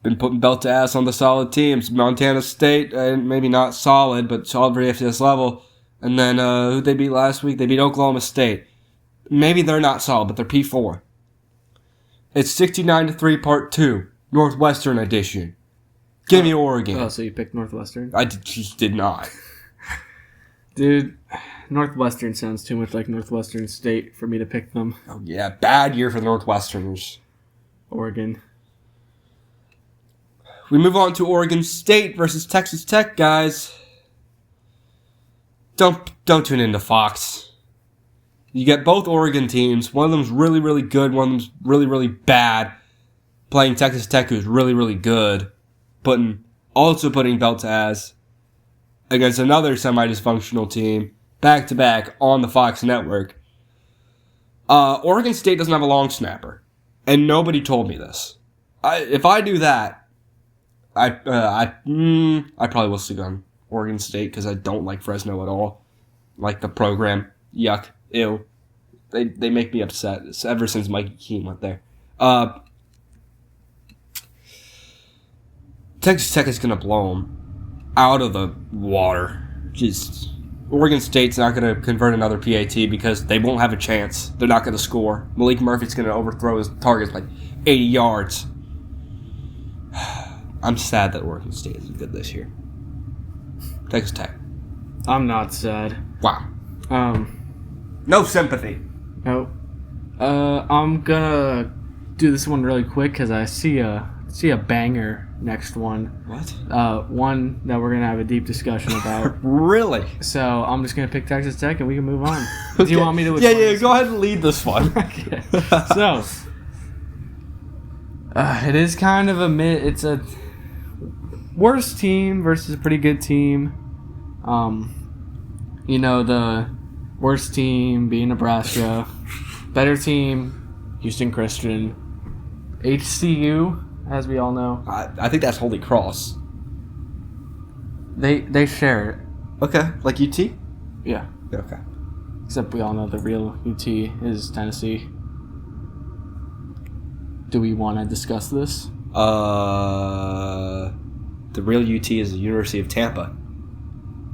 Been putting belt to ass on the solid teams. Montana State, maybe not solid, but solid for the FCS level. And then who'd they beat last week? They beat Oklahoma State. Maybe they're not solid, but they're P4. It's 69-3 Part 2, Northwestern edition. Give me Oregon. Oh, so you picked Northwestern? I just did not. Dude, Northwestern sounds too much like Northwestern State for me to pick them. Oh, yeah, bad year for the Northwesterners. Oregon. We move on to Oregon State versus Texas Tech, guys. Don't tune into Fox. You get both Oregon teams. One of them's really, really good. One of them's really, really bad. Playing Texas Tech, who's really, really good. Also putting belt to ass against another semi-dysfunctional team, back-to-back on the Fox network. Oregon State doesn't have a long snapper, and nobody told me this. If I do that, I probably will stick on Oregon State because I don't like Fresno at all. Like the program, yuck, ew. They make me upset. It's ever since Mikey Keene went there. Texas Tech is gonna blow them out of the water. Just Oregon State's not gonna convert another PAT because they won't have a chance. They're not gonna score. Malik Murphy's gonna overthrow his targets by 80 yards. I'm sad that Oregon State isn't good this year. Texas Tech. I'm not sad. Wow. No sympathy. No. I'm gonna do this one really quick because I see a banger next one. What? One that we're gonna have a deep discussion about. Really? So I'm just gonna pick Texas Tech and we can move on. Okay. Do you want me to? Yeah. Go ahead and lead this one. Okay. So it is kind of it's a worst team versus a pretty good team. The worst team being Nebraska, better team Houston Christian, HCU, as we all know. I think that's Holy Cross. They share it. Okay, like UT? Yeah. Okay. Except we all know the real UT is Tennessee. Do we want to discuss this? The real UT is the University of Tampa.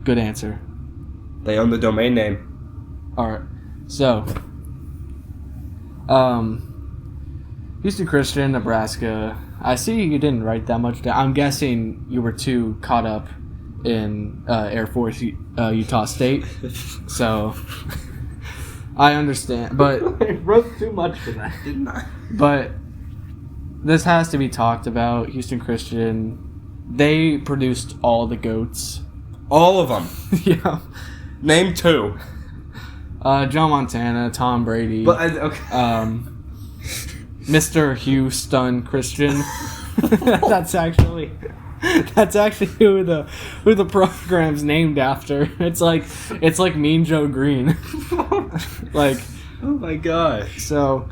Good answer. They own the domain name. Alright. So, Houston Christian, Nebraska. I see you didn't write that much down. I'm guessing you were too caught up in Air Force Utah State. So, I understand. But I wrote too much for that, didn't I? But this has to be talked about. Houston Christian, they produced all the GOATs. All of them. Yeah. Name two. John Montana, Tom Brady. But okay. Mr. Houston Christian. That's actually who the program's named after. It's like Mean Joe Green. Like, oh my god. So,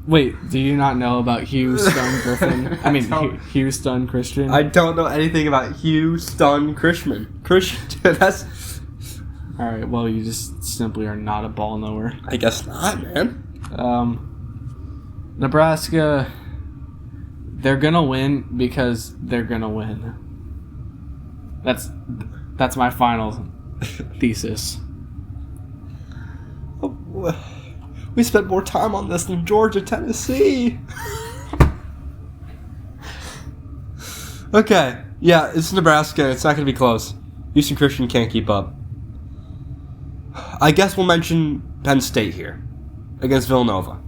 wait, do you not know about Houston Griffin? I mean, Houston Christian. I don't know anything about Houston Christian. That's. All right. Well, you just simply are not a ball knower. I guess not, man. Nebraska, they're gonna win because they're gonna win. That's my final thesis. We spent more time on this than Georgia, Tennessee. Okay, yeah, it's Nebraska. It's not gonna be close. Houston Christian can't keep up. I guess we'll mention Penn State here against Villanova.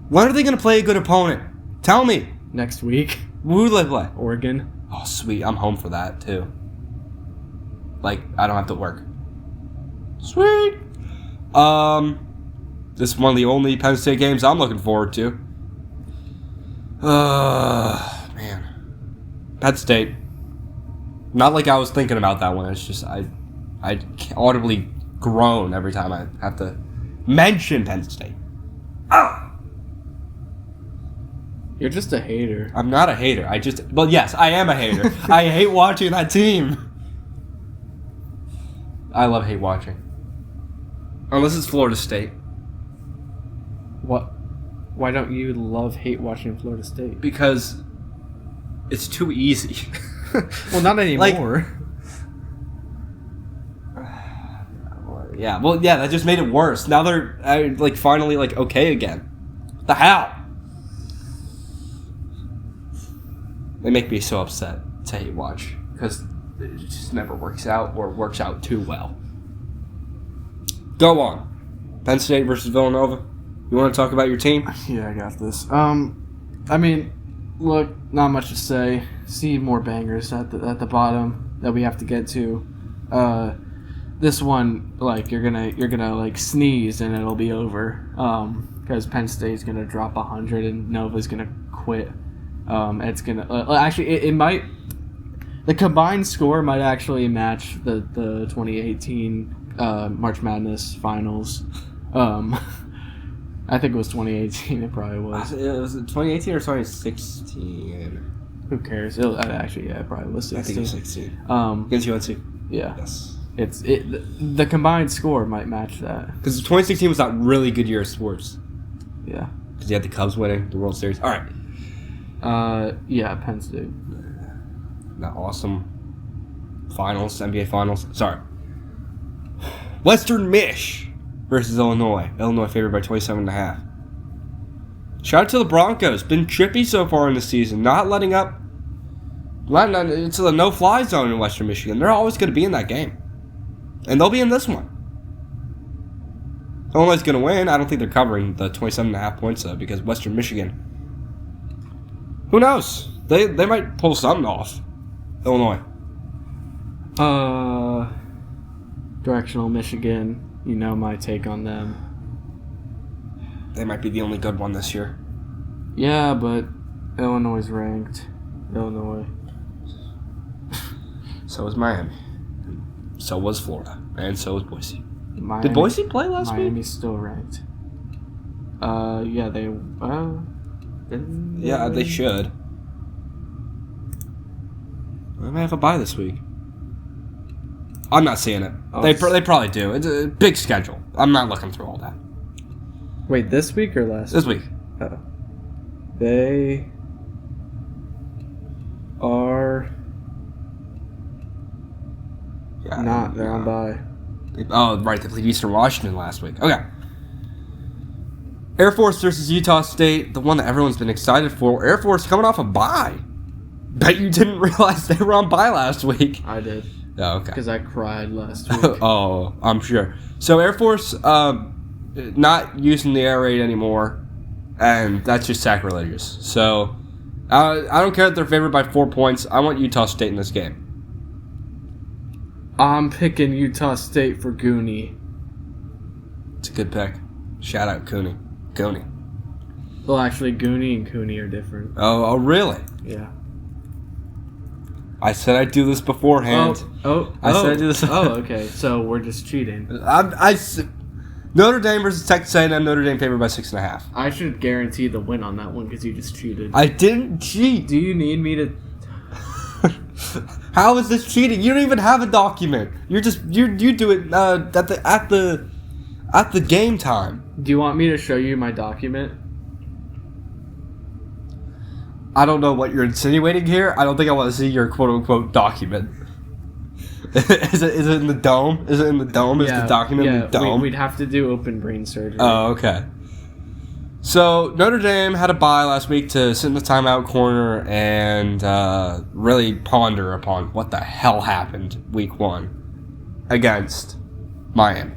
When are they going to play a good opponent? Tell me. Next week. Who do they play? Oregon. Oh, sweet. I'm home for that, too. Like, I don't have to work. Sweet. This is one of the only Penn State games I'm looking forward to. Man. Penn State. Not like I was thinking about that one. It's just, I I audibly groan every time I have to mention Penn State. Ah! You're just a hater. I'm not a hater. Well, yes, I am a hater. I hate watching that team. I love hate watching. Unless it's Florida State. What? Why don't you hate watching Florida State? Because it's too easy. Well, not anymore. Yeah, that just made it worse. Now they're finally okay again. What the hell? They make me so upset to hate watch because it just never works out or works out too well. Go on. Penn State versus Villanova. You want to talk about your team? Yeah, I got this. I mean, look, not much to say. See more bangers at the bottom that we have to get to. This one, you're gonna sneeze and it'll be over. Because Penn State's gonna drop 100 and Nova's gonna quit. It's gonna actually it might. The combined score might actually match the 2018 March Madness finals. I think it was 2018. It probably was. It was 2018 or 2016. Who cares? It probably was 16. I think it was 16. Against UNC. Yeah. Yes. The combined score might match that. Because 2016 was that really good year of sports. Yeah. Because you had the Cubs winning the World Series. All right. Yeah, Penn State. That awesome finals, NBA finals. Sorry. Western Mich versus Illinois. Illinois favored by 27.5. Shout out to the Broncos. Been trippy so far in the season. Not letting up. It's a no-fly zone in Western Michigan. They're always going to be in that game. And they'll be in this one. Illinois going to win. I don't think they're covering the 27.5 points, though, because Western Michigan. Who knows? They might pull something off. Illinois. Directional Michigan. You know my take on them. They might be the only good one this year. Yeah, but Illinois is ranked. Illinois. So is Miami. So was Florida. And so was Boise. Miami, Did Boise play last week? Miami's still ranked. Yeah, they... Yeah, they should. They may have a bye this week. I'm not seeing it. They probably do. It's a big schedule. I'm not looking through all that. Wait, this week or last This week. Oh. They are not. They're on bye. Oh, right. They played Eastern Washington last week. Okay. Air Force versus Utah State. The one that everyone's been excited for. Air Force coming off a bye. Bet you didn't realize they were on bye last week. I did. Oh, okay. Because I cried last week. Oh, I'm sure. So Air Force not using the air raid anymore, and that's just sacrilegious. So I don't care that they're favored by 4 points. I want Utah State in this game. I'm picking Utah State for Goonie. It's a good pick. Shout out Cooney. Well, actually, Goonie and Cooney are different. Oh, really? Yeah. I said I'd do this beforehand. I said I'd do this. Okay. So we're just cheating. Notre Dame versus Texas A&M. Notre Dame favored by 6.5. I should guarantee the win on that one because you just cheated. I didn't cheat. Do you need me to? How is this cheating? You don't even have a document. You do it at the game time. Do you want me to show you my document? I don't know what you're insinuating here. I don't think I want to see your quote-unquote document. Is it in the dome? Is it in the dome? Is the document in the dome? We'd have to do open brain surgery. Oh, okay. So, Notre Dame had a bye last week to sit in the timeout corner and really ponder upon what the hell happened week 1 against Miami.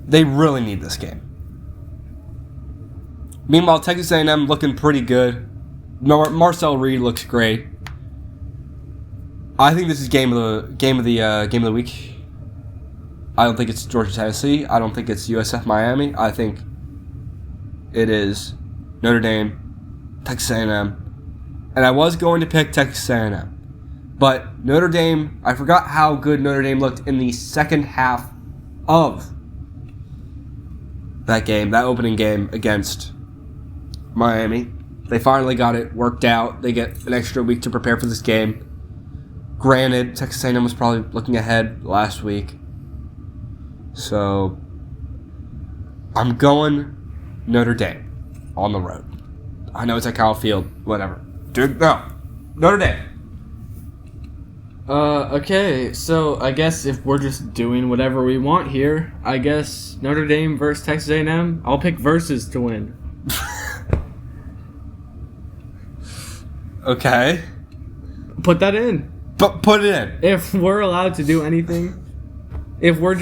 They really need this game. Meanwhile, Texas A&M looking pretty good. Marcel Reed looks great. I think this is game of the week. I don't think it's Georgia Tennessee. I don't think it's USF Miami. I think it is Notre Dame, Texas A&M, and I was going to pick Texas A&M. But Notre Dame, I forgot how good Notre Dame looked in the second half of that game, that opening game against Miami. They finally got it worked out. They get an extra week to prepare for this game. Granted, Texas A&M was probably looking ahead last week. So, I'm going Notre Dame on the road. I know it's at Kyle Field, whatever. Dude, no. Notre Dame. Okay, so I guess if we're just doing whatever we want here, I guess Notre Dame versus Texas A&M, I'll pick versus to win. Okay. Put that in. But put it in. If we're allowed to do anything, if we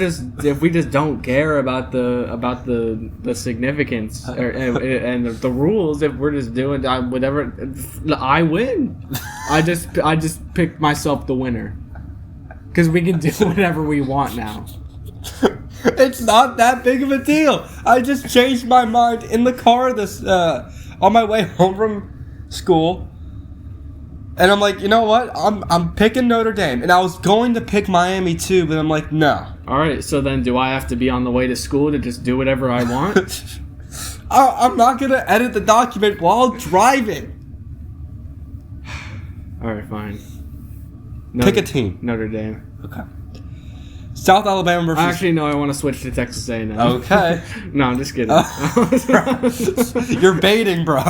just don't care about the significance and the rules, if we're just doing whatever, I win. I just picked myself the winner because we can do whatever we want now. It's not that big of a deal. I just changed my mind in the car this on my way home from school. And I'm like, you know what? I'm picking Notre Dame. And I was going to pick Miami too, but I'm like, no. All right, so then do I have to be on the way to school to just do whatever I want? I'm not going to edit the document while driving. All right, fine. Pick a team. Notre Dame. Okay. South Alabama versus... Actually, no, I want to switch to Texas A&M. Okay. No, I'm just kidding. You're baiting, bro.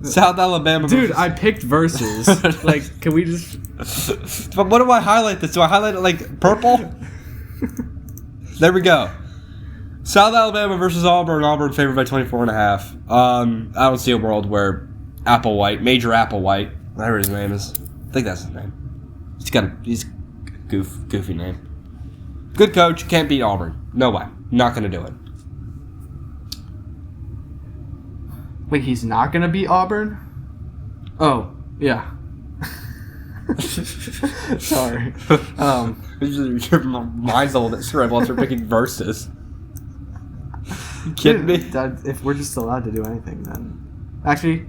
South Alabama versus... Dude, I picked versus. Like, can we just... But what do I highlight this? Do I highlight it like purple? There we go. South Alabama versus Auburn. Auburn favored by 24.5. I don't see a world where Major Applewhite, whatever his name is. I think that's his name. He's goofy name. Good coach, can't beat Auburn. No way. Not going to do it. Wait, he's not going to beat Auburn? Oh, yeah. Sorry. Your mind's a little bit scribbled for picking verses. You kidding me? If we're just allowed to do anything, then... Actually,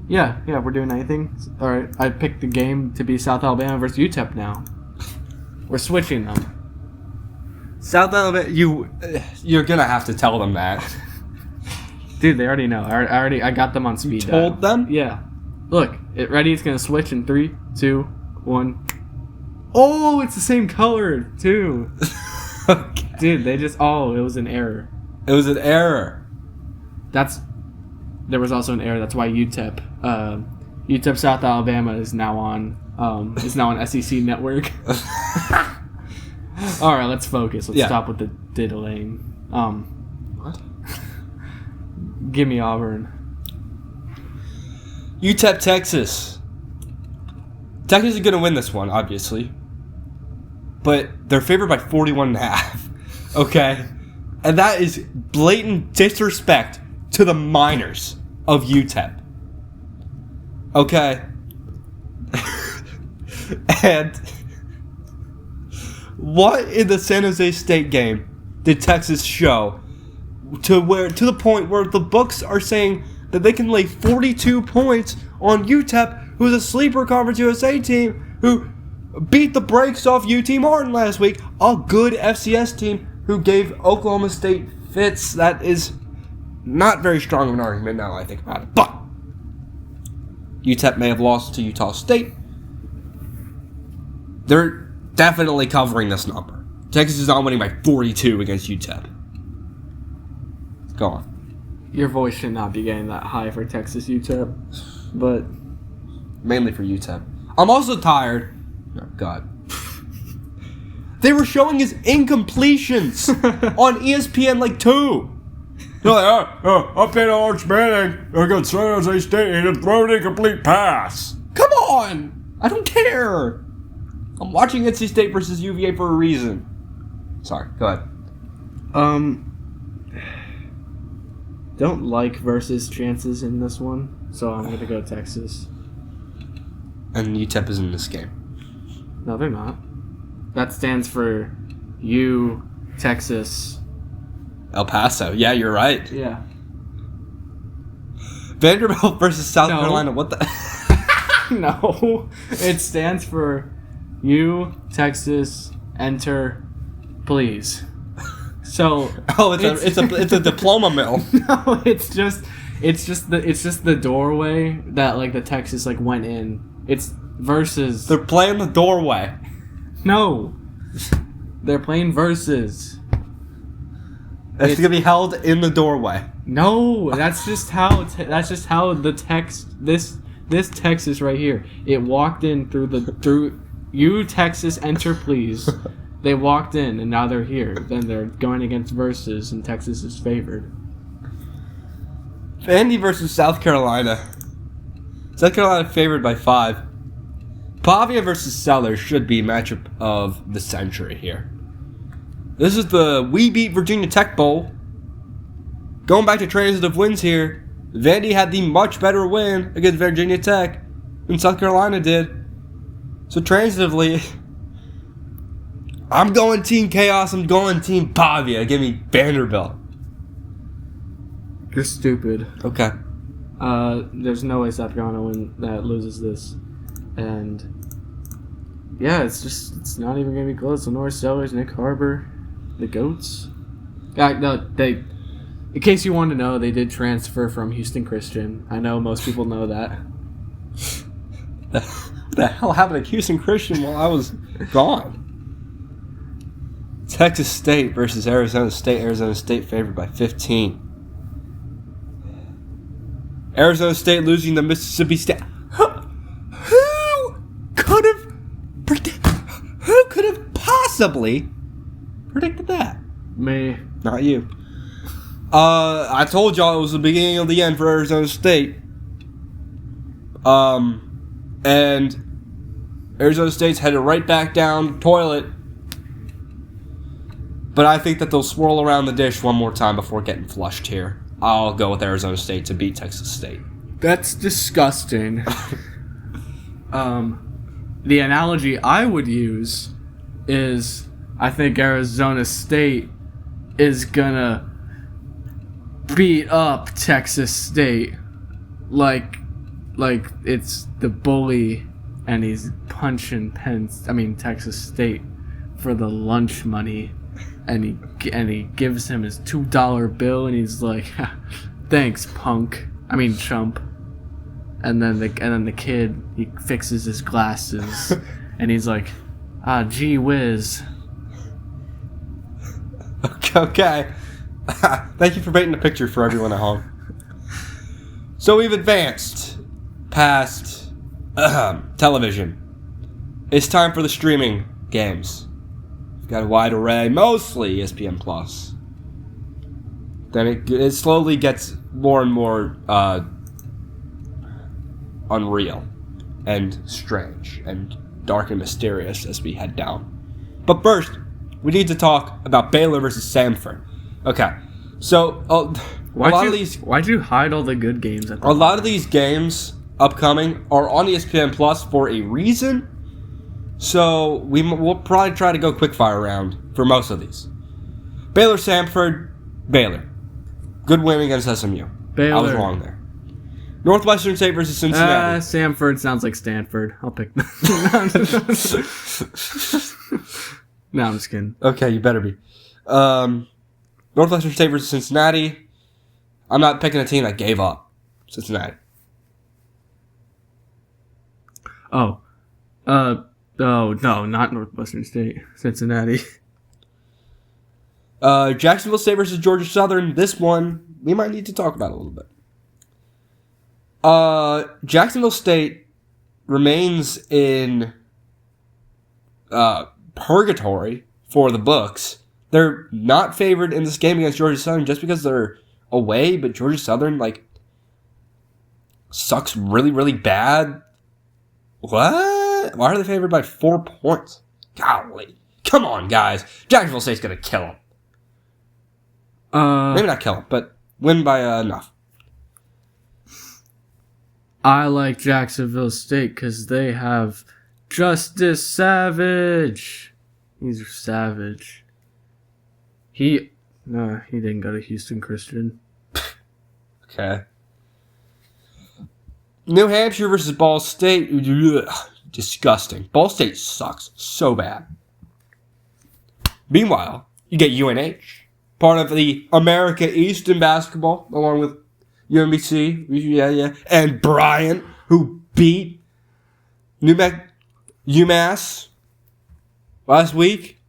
yeah, we're doing anything. All right, I picked the game to be South Alabama versus UTEP now. We're switching them. South Alabama, you're going to have to tell them that. Dude, they already know. I got them on speed dial. Told them? Yeah. Look, ready? It's gonna switch in 3, 2, 1. Oh, it's the same color too. Okay. Dude, it was an error. It was an error. There was also an error. That's why UTEP South Alabama is now on SEC Network. All right, let's focus. Let's stop with the diddling. What? Give me Auburn. UTEP, Texas. Texas is going to win this one, obviously. But they're favored by 41.5. Okay? And that is blatant disrespect to the minors of UTEP. Okay? And what in the San Jose State game did Texas show to the point where the books are saying that they can lay 42 points on UTEP, who's a sleeper Conference USA team who beat the brakes off UT Martin last week, a good FCS team who gave Oklahoma State fits. That is not very strong of an argument now I think about it. But UTEP may have lost to Utah State. They're definitely covering this number. Texas is not winning by 42 against UTEP. Go on. Your voice should not be getting that high for Texas UTEP, but... Mainly for UTEP. I'm also tired. Oh, God. They were showing his incompletions on ESPN like 2. They're like, up in Arch Manning against San Jose State and throw an incomplete pass. Come on! I don't care. I'm watching NC State versus UVA for a reason. Sorry, go ahead. Don't like versus chances in this one, so I'm going to go Texas. And UTEP is in this game. No, they're not. That stands for U, Texas. El Paso. Yeah, you're right. Yeah. Vanderbilt versus South Carolina. What the... No, it stands for U Texas Enter Please. So it's a diploma mill. no, it's just the doorway that like the Texas like went in. It's versus. They're playing the doorway. No, they're playing versus. It's gonna be held in the doorway. No, that's just how the text this Texas right here. It walked in through you Texas Enter Please. They walked in and now they're here. Then they're going against versus and Texas is favored. Vandy versus South Carolina. South Carolina favored by 5. Pavia versus Sellers should be matchup of the century here. This is the We Beat Virginia Tech Bowl. Going back to transitive wins here, Vandy had the much better win against Virginia Tech than South Carolina did. So transitively, I'm going Team Chaos. I'm going Team Pavia. Give me Vanderbilt. You're stupid. Okay. There's no way South Carolina loses this, and yeah, it's not even gonna be close. Lenore Sellers, Nick Harbor, the Goats. In case you wanted to know, they did transfer from Houston Christian. I know most people know that. What the hell happened to Houston Christian while I was gone? Texas State versus Arizona State. Arizona State favored by 15. Arizona State losing to Mississippi State. Who could have possibly predicted that? Me. Not you. I told y'all it was the beginning of the end for Arizona State. And Arizona State's headed right back down the toilet. But I think that they'll swirl around the dish one more time before getting flushed here. I'll go with Arizona State to beat Texas State. That's disgusting. The analogy I would use is I think Arizona State is gonna beat up Texas State like it's the bully and he's punching Texas State for the lunch money. And he gives him his $2 bill, and he's like, "Thanks, chump." And then the kid, he fixes his glasses, and he's like, "Gee whiz." Okay. Thank you for painting the picture for everyone at home. So we've advanced past television. It's time for the streaming games. We've got a wide array, mostly ESPN Plus. Then it slowly gets more and more unreal and strange and dark and mysterious as we head down. But first, we need to talk about Baylor versus Samford. Okay, so why'd you hide all the good games? A lot of these games upcoming are on ESPN Plus for a reason. So we'll probably try to go quickfire round for most of these. Baylor, Samford, Baylor. Good win against SMU. Baylor. I was wrong there. Northwestern State versus Cincinnati. Samford sounds like Stanford. I'll pick them. No, I'm just kidding. Okay, you better be. Northwestern State versus Cincinnati. I'm not picking a team that gave up. Cincinnati. Oh, no, not Northwestern State. Cincinnati. Jacksonville State versus Georgia Southern. This one, we might need to talk about a little bit. Jacksonville State remains in purgatory for the books. They're not favored in this game against Georgia Southern just because they're away, but Georgia Southern, sucks really, really bad. What? Why are they favored by 4 points? Golly. Come on, guys. Jacksonville State's going to kill them. Maybe not kill them, but win by enough. I like Jacksonville State because they have Justice Savage. He's savage. He didn't go to Houston Christian. Okay. New Hampshire versus Ball State. Ugh, disgusting. Ball State sucks so bad. Meanwhile, you get UNH, part of the America East in basketball, along with UMBC, and Bryant, who beat UMass last week.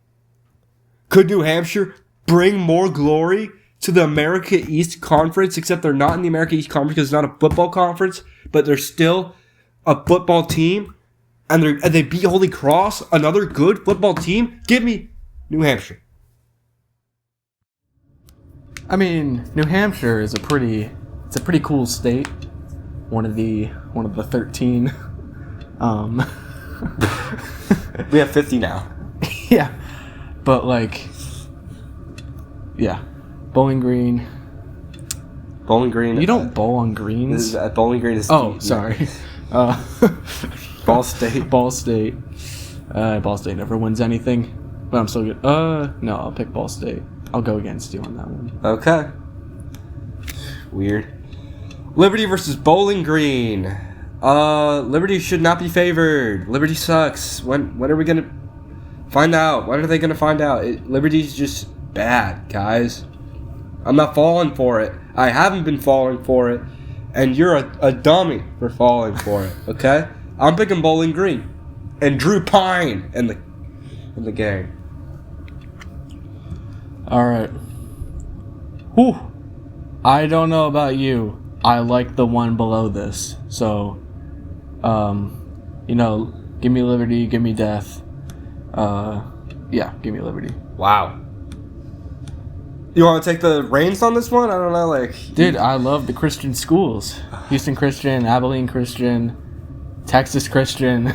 Could New Hampshire bring more glory to the America East Conference, except they're not in the America East Conference because it's not a football conference, but they're still a football team, and they beat Holy Cross, another good football team? Give me New Hampshire. I mean, New Hampshire is a pretty cool state. One of the 13. We have 50 now. Yeah. But Bowling Green. Bowling Green. You don't bowl on greens. Bowling Green is. Oh, sorry. Ball State. Ball State. Ball State never wins anything, but I'm still good. No, I'll pick Ball State. I'll go against you on that one. Okay. Weird. Liberty versus Bowling Green. Liberty should not be favored. Liberty sucks. When are we gonna find out? When are they gonna find out? Liberty's just bad, guys. I'm not falling for it. I haven't been falling for it, and you're a dummy for falling for it. Okay? I'm picking Bowling Green and Drew Pine in the game. All right. Whew. I don't know about you. I like the one below this. So, give me liberty, give me death. Give me liberty. Wow. You want to take the reins on this one? I don't know, Dude, I love the Christian schools. Houston Christian, Abilene Christian, Texas Christian.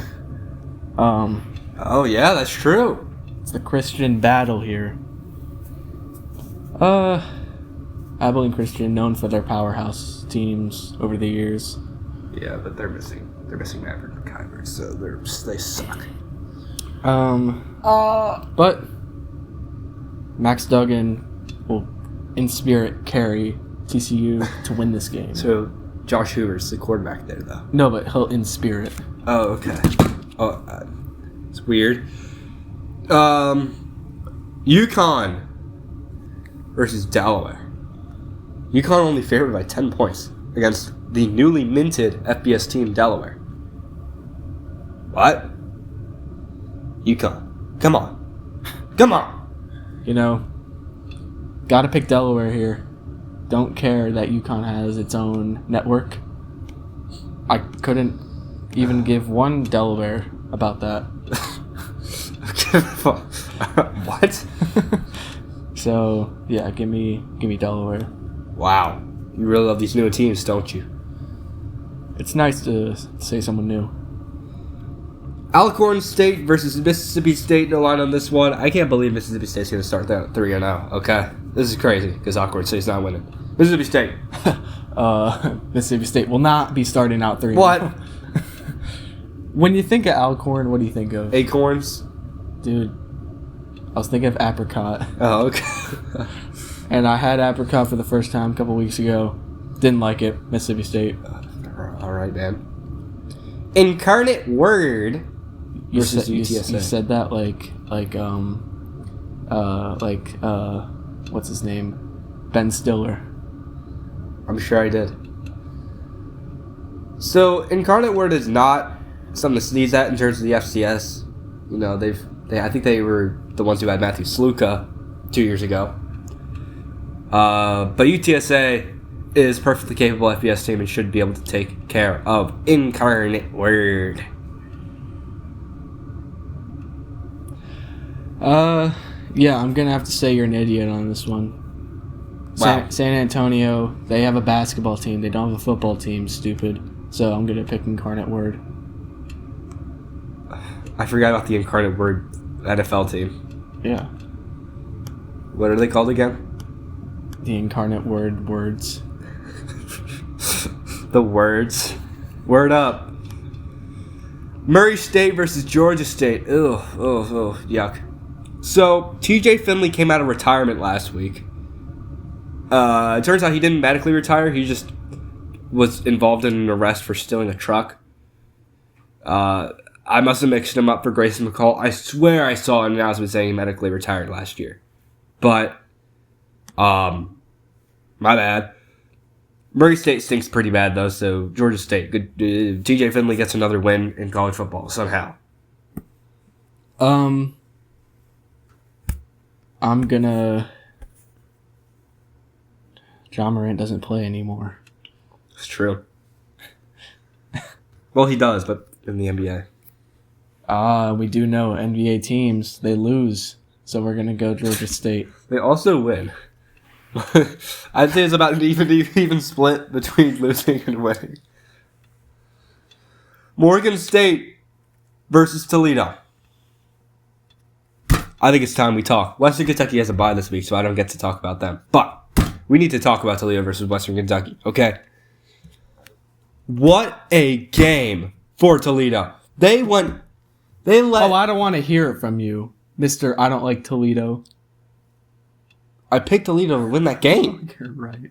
Oh, yeah, that's true. It's the Christian battle here. Abilene Christian, known for their powerhouse teams over the years. Yeah, but they're missing Maverick McIver, so they suck. But Max Duggan will, in spirit, carry TCU to win this game. So Josh Hoover's the quarterback there, though. No, but he'll in spirit. Oh, okay. Oh, it's weird. UConn versus Delaware. UConn only favored by 10 points against the newly minted FBS team Delaware. What? UConn. Come on. Come on. Gotta pick Delaware here. Don't care that UConn has its own network. I couldn't even give one Delaware about that. What? So, yeah, give me Delaware. Wow. You really love these new teams, don't you? It's nice to say someone new. Alcorn State versus Mississippi State. No line on this one. I can't believe Mississippi State's going to start that 3-0. Okay? This is crazy because Alcorn State's not winning. Mississippi State. Mississippi State will not be starting out 3-0. What? When you think of Alcorn, what do you think of? Acorns? Dude, I was thinking of apricot. Oh, okay. And I had apricot for the first time a couple weeks ago. Didn't like it. Mississippi State. All right, man. Incarnate Word versus UTSA. You said that what's his name? Ben Stiller. I'm sure I did. So Incarnate Word is not something to sneeze at in terms of the FCS. I think they were the ones who had Matthew Sluka 2 years ago. But UTSA is perfectly capable FBS team and should be able to take care of Incarnate Word. Yeah, I'm gonna have to say you're an idiot on this one. Wow. San Antonio, they have a basketball team. They don't have a football team, stupid. So I'm gonna pick Incarnate Word. I forgot about the Incarnate Word NFL team. Yeah. What are they called again? The Incarnate Word Words. The Words. Word up. Murray State versus Georgia State. Ugh, yuck. So, TJ Finley came out of retirement last week. It turns out he didn't medically retire. He just was involved in an arrest for stealing a truck. I must have mixed him up for Grayson McCall. I swear I saw an announcement saying he medically retired last year. But, my bad. Murray State stinks pretty bad, though, so Georgia State. Good. TJ Finley gets another win in college football, somehow. I'm gonna... John Morant doesn't play anymore. It's true. Well, he does, but in the NBA. We do know NBA teams, they lose. So we're going to go Georgia State. They also win. I'd say it's about an even split between losing and winning. Morgan State versus Toledo. I think it's time we talk. Western Kentucky has a bye this week, so I don't get to talk about them. But we need to talk about Toledo versus Western Kentucky, okay? What a game for Toledo. They let... Oh, I don't want to hear it from you, Mr. I don't like Toledo. I picked Toledo to win that game. You're right.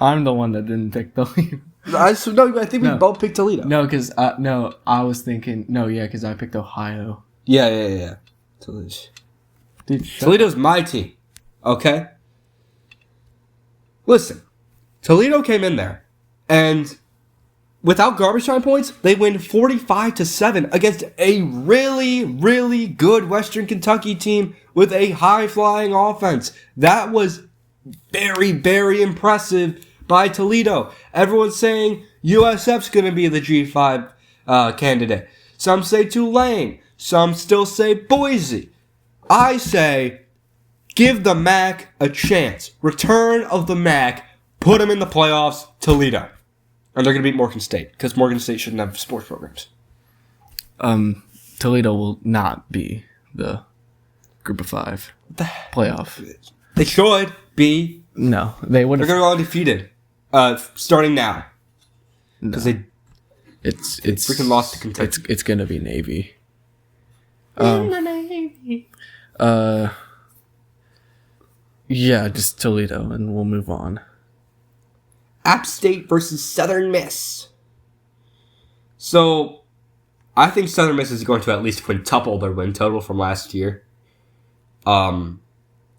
I'm the one that didn't pick Toledo. I think we both picked Toledo. No, because I was thinking... No, yeah, because I picked Ohio. Yeah. Dude, Toledo's my team, okay? Listen, Toledo came in there, and without garbage time points, they win 45-7 against a really, really good Western Kentucky team with a high-flying offense. That was very, very impressive by Toledo. Everyone's saying USF's going to be the G5 candidate. Some say Tulane. Some still say Boise. I say, give the MAC a chance. Return of the MAC. Put them in the playoffs. Toledo. And they're going to beat Morgan State, because Morgan State shouldn't have sports programs. Toledo will not be the Group of 5 playoff. They should be. No, they wouldn't. They're going to go undefeated, starting now. Because it's freaking lost to Kentucky. It's going to be Navy. In the Navy. Yeah, just Toledo, and we'll move on. App State versus Southern Miss. So, I think Southern Miss is going to at least quintuple their win total from last year. And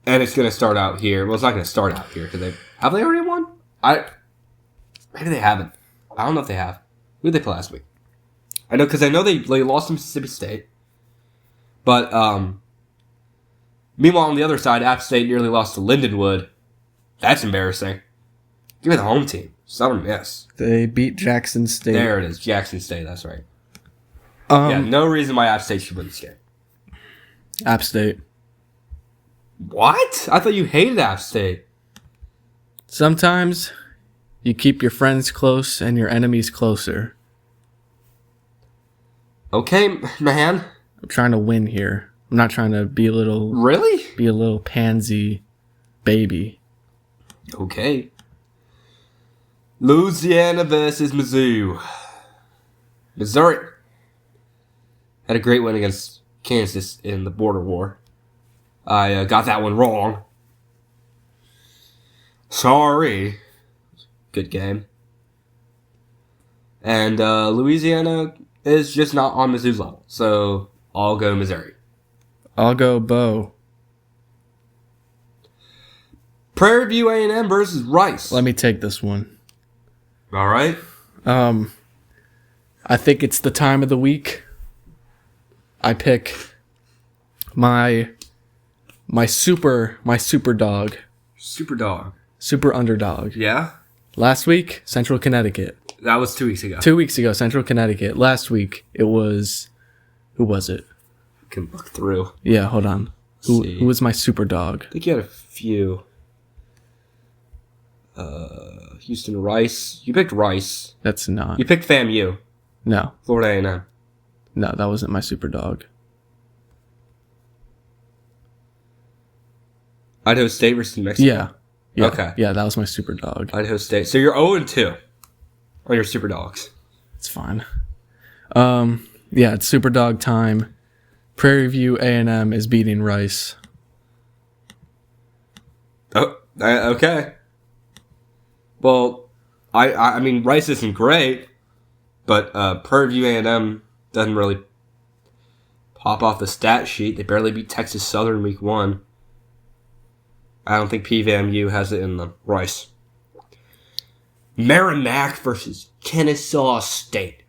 it's going to start out here. Well, it's not going to start out here because have they already won? Maybe they haven't. I don't know if they have. Who did they play last week? I know they lost to Mississippi State. But meanwhile, on the other side, App State nearly lost to Lindenwood. That's embarrassing. Give me the home team. Southern Miss. They beat Jackson State. There it is. Jackson State. That's right. No reason why App State should win this game. App State. What? I thought you hated App State. Sometimes you keep your friends close and your enemies closer. Okay, man. I'm trying to win here. I'm not trying to be a little pansy baby. Okay. Louisiana versus Mizzou. Missouri had a great win against Kansas in the border war. I got that one wrong. Sorry. Good game. And Louisiana is just not on Mizzou's level. So I'll go Missouri. I'll go Bo. Prairie View A&M versus Rice. Let me take this one. All right. I think it's the time of the week. I pick my super dog. Super dog. Super underdog. Yeah? Last week, Central Connecticut. That was 2 weeks ago. 2 weeks ago, Central Connecticut. Last week, it was... Who was it? I can look through. Yeah, hold on. Who was my super dog? I think you had a few. Houston Rice. You picked Rice. That's not. You picked FAMU. No. Florida A&M. No, that wasn't my super dog. Idaho State versus New Mexico. Yeah. Okay. Yeah, that was my super dog. Idaho State. So you're 0-2 on your super dogs. It's fine. Yeah, it's super dog time. Prairie View A&M is beating Rice. Oh, okay. Well, I mean, Rice isn't great, but Purdue A&M doesn't really pop off the stat sheet. They barely beat Texas Southern week 1. I don't think PVMU has it in them. Rice. Merrimack versus Kennesaw State.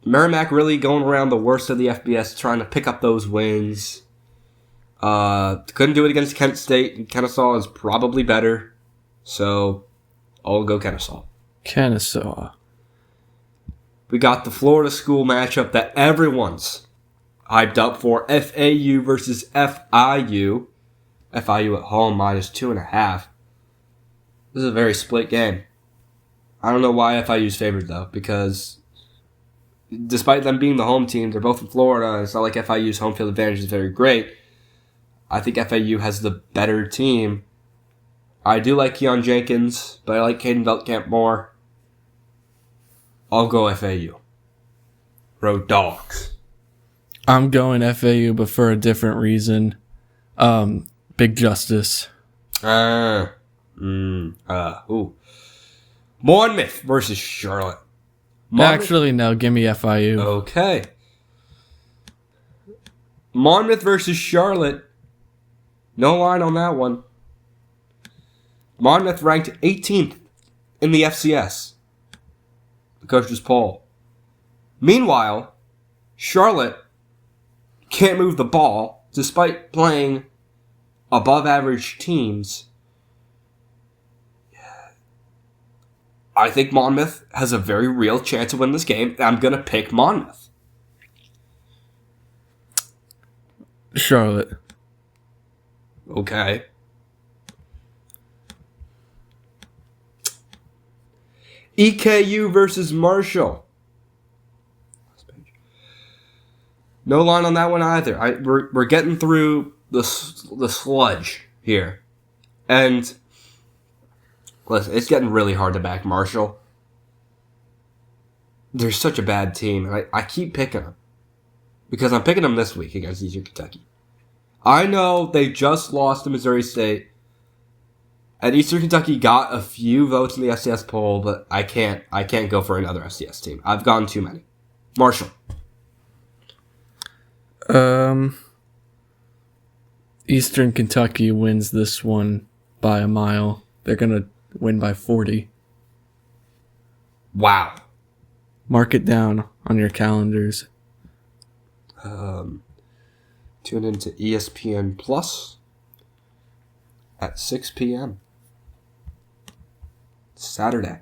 Merrimack really going around the worst of the FBS, trying to pick up those wins. Couldn't do it against Kent State, and Kennesaw is probably better. So, I'll go Kennesaw. Kennesaw. We got the Florida school matchup that everyone's hyped up for. FAU versus FIU. FIU at home, -2.5. This is a very split game. I don't know why FIU's favored, though, because despite them being the home team, they're both in Florida. It's not like FIU's home field advantage is very great. I think FAU has the better team. I do like Keon Jenkins, but I like Caden Veltkamp more. I'll go FAU. Road Dogs. I'm going FAU, but for a different reason. Big Justice. Monmouth versus Charlotte. Actually, no. Give me FIU. Okay. Monmouth versus Charlotte. No line on that one. Monmouth ranked 18th in the FCS. The coach's poll. Meanwhile, Charlotte can't move the ball despite playing above average teams. I think Monmouth has a very real chance to win this game. I'm going to pick Monmouth. Charlotte. Okay. EKU versus Marshall. No line on that one either. We're getting through the sludge here. And listen, it's getting really hard to back Marshall. They're such a bad team, and I keep picking them. Because I'm picking them this week against Eastern Kentucky. I know they just lost to Missouri State. And Eastern Kentucky got a few votes in the FCS poll, but I can't go for another FCS team. I've gone too many. Marshall. Eastern Kentucky wins this one by a mile. They're going to win by 40. Wow. Mark it down on your calendars. Tune into ESPN Plus at 6 p.m. Saturday.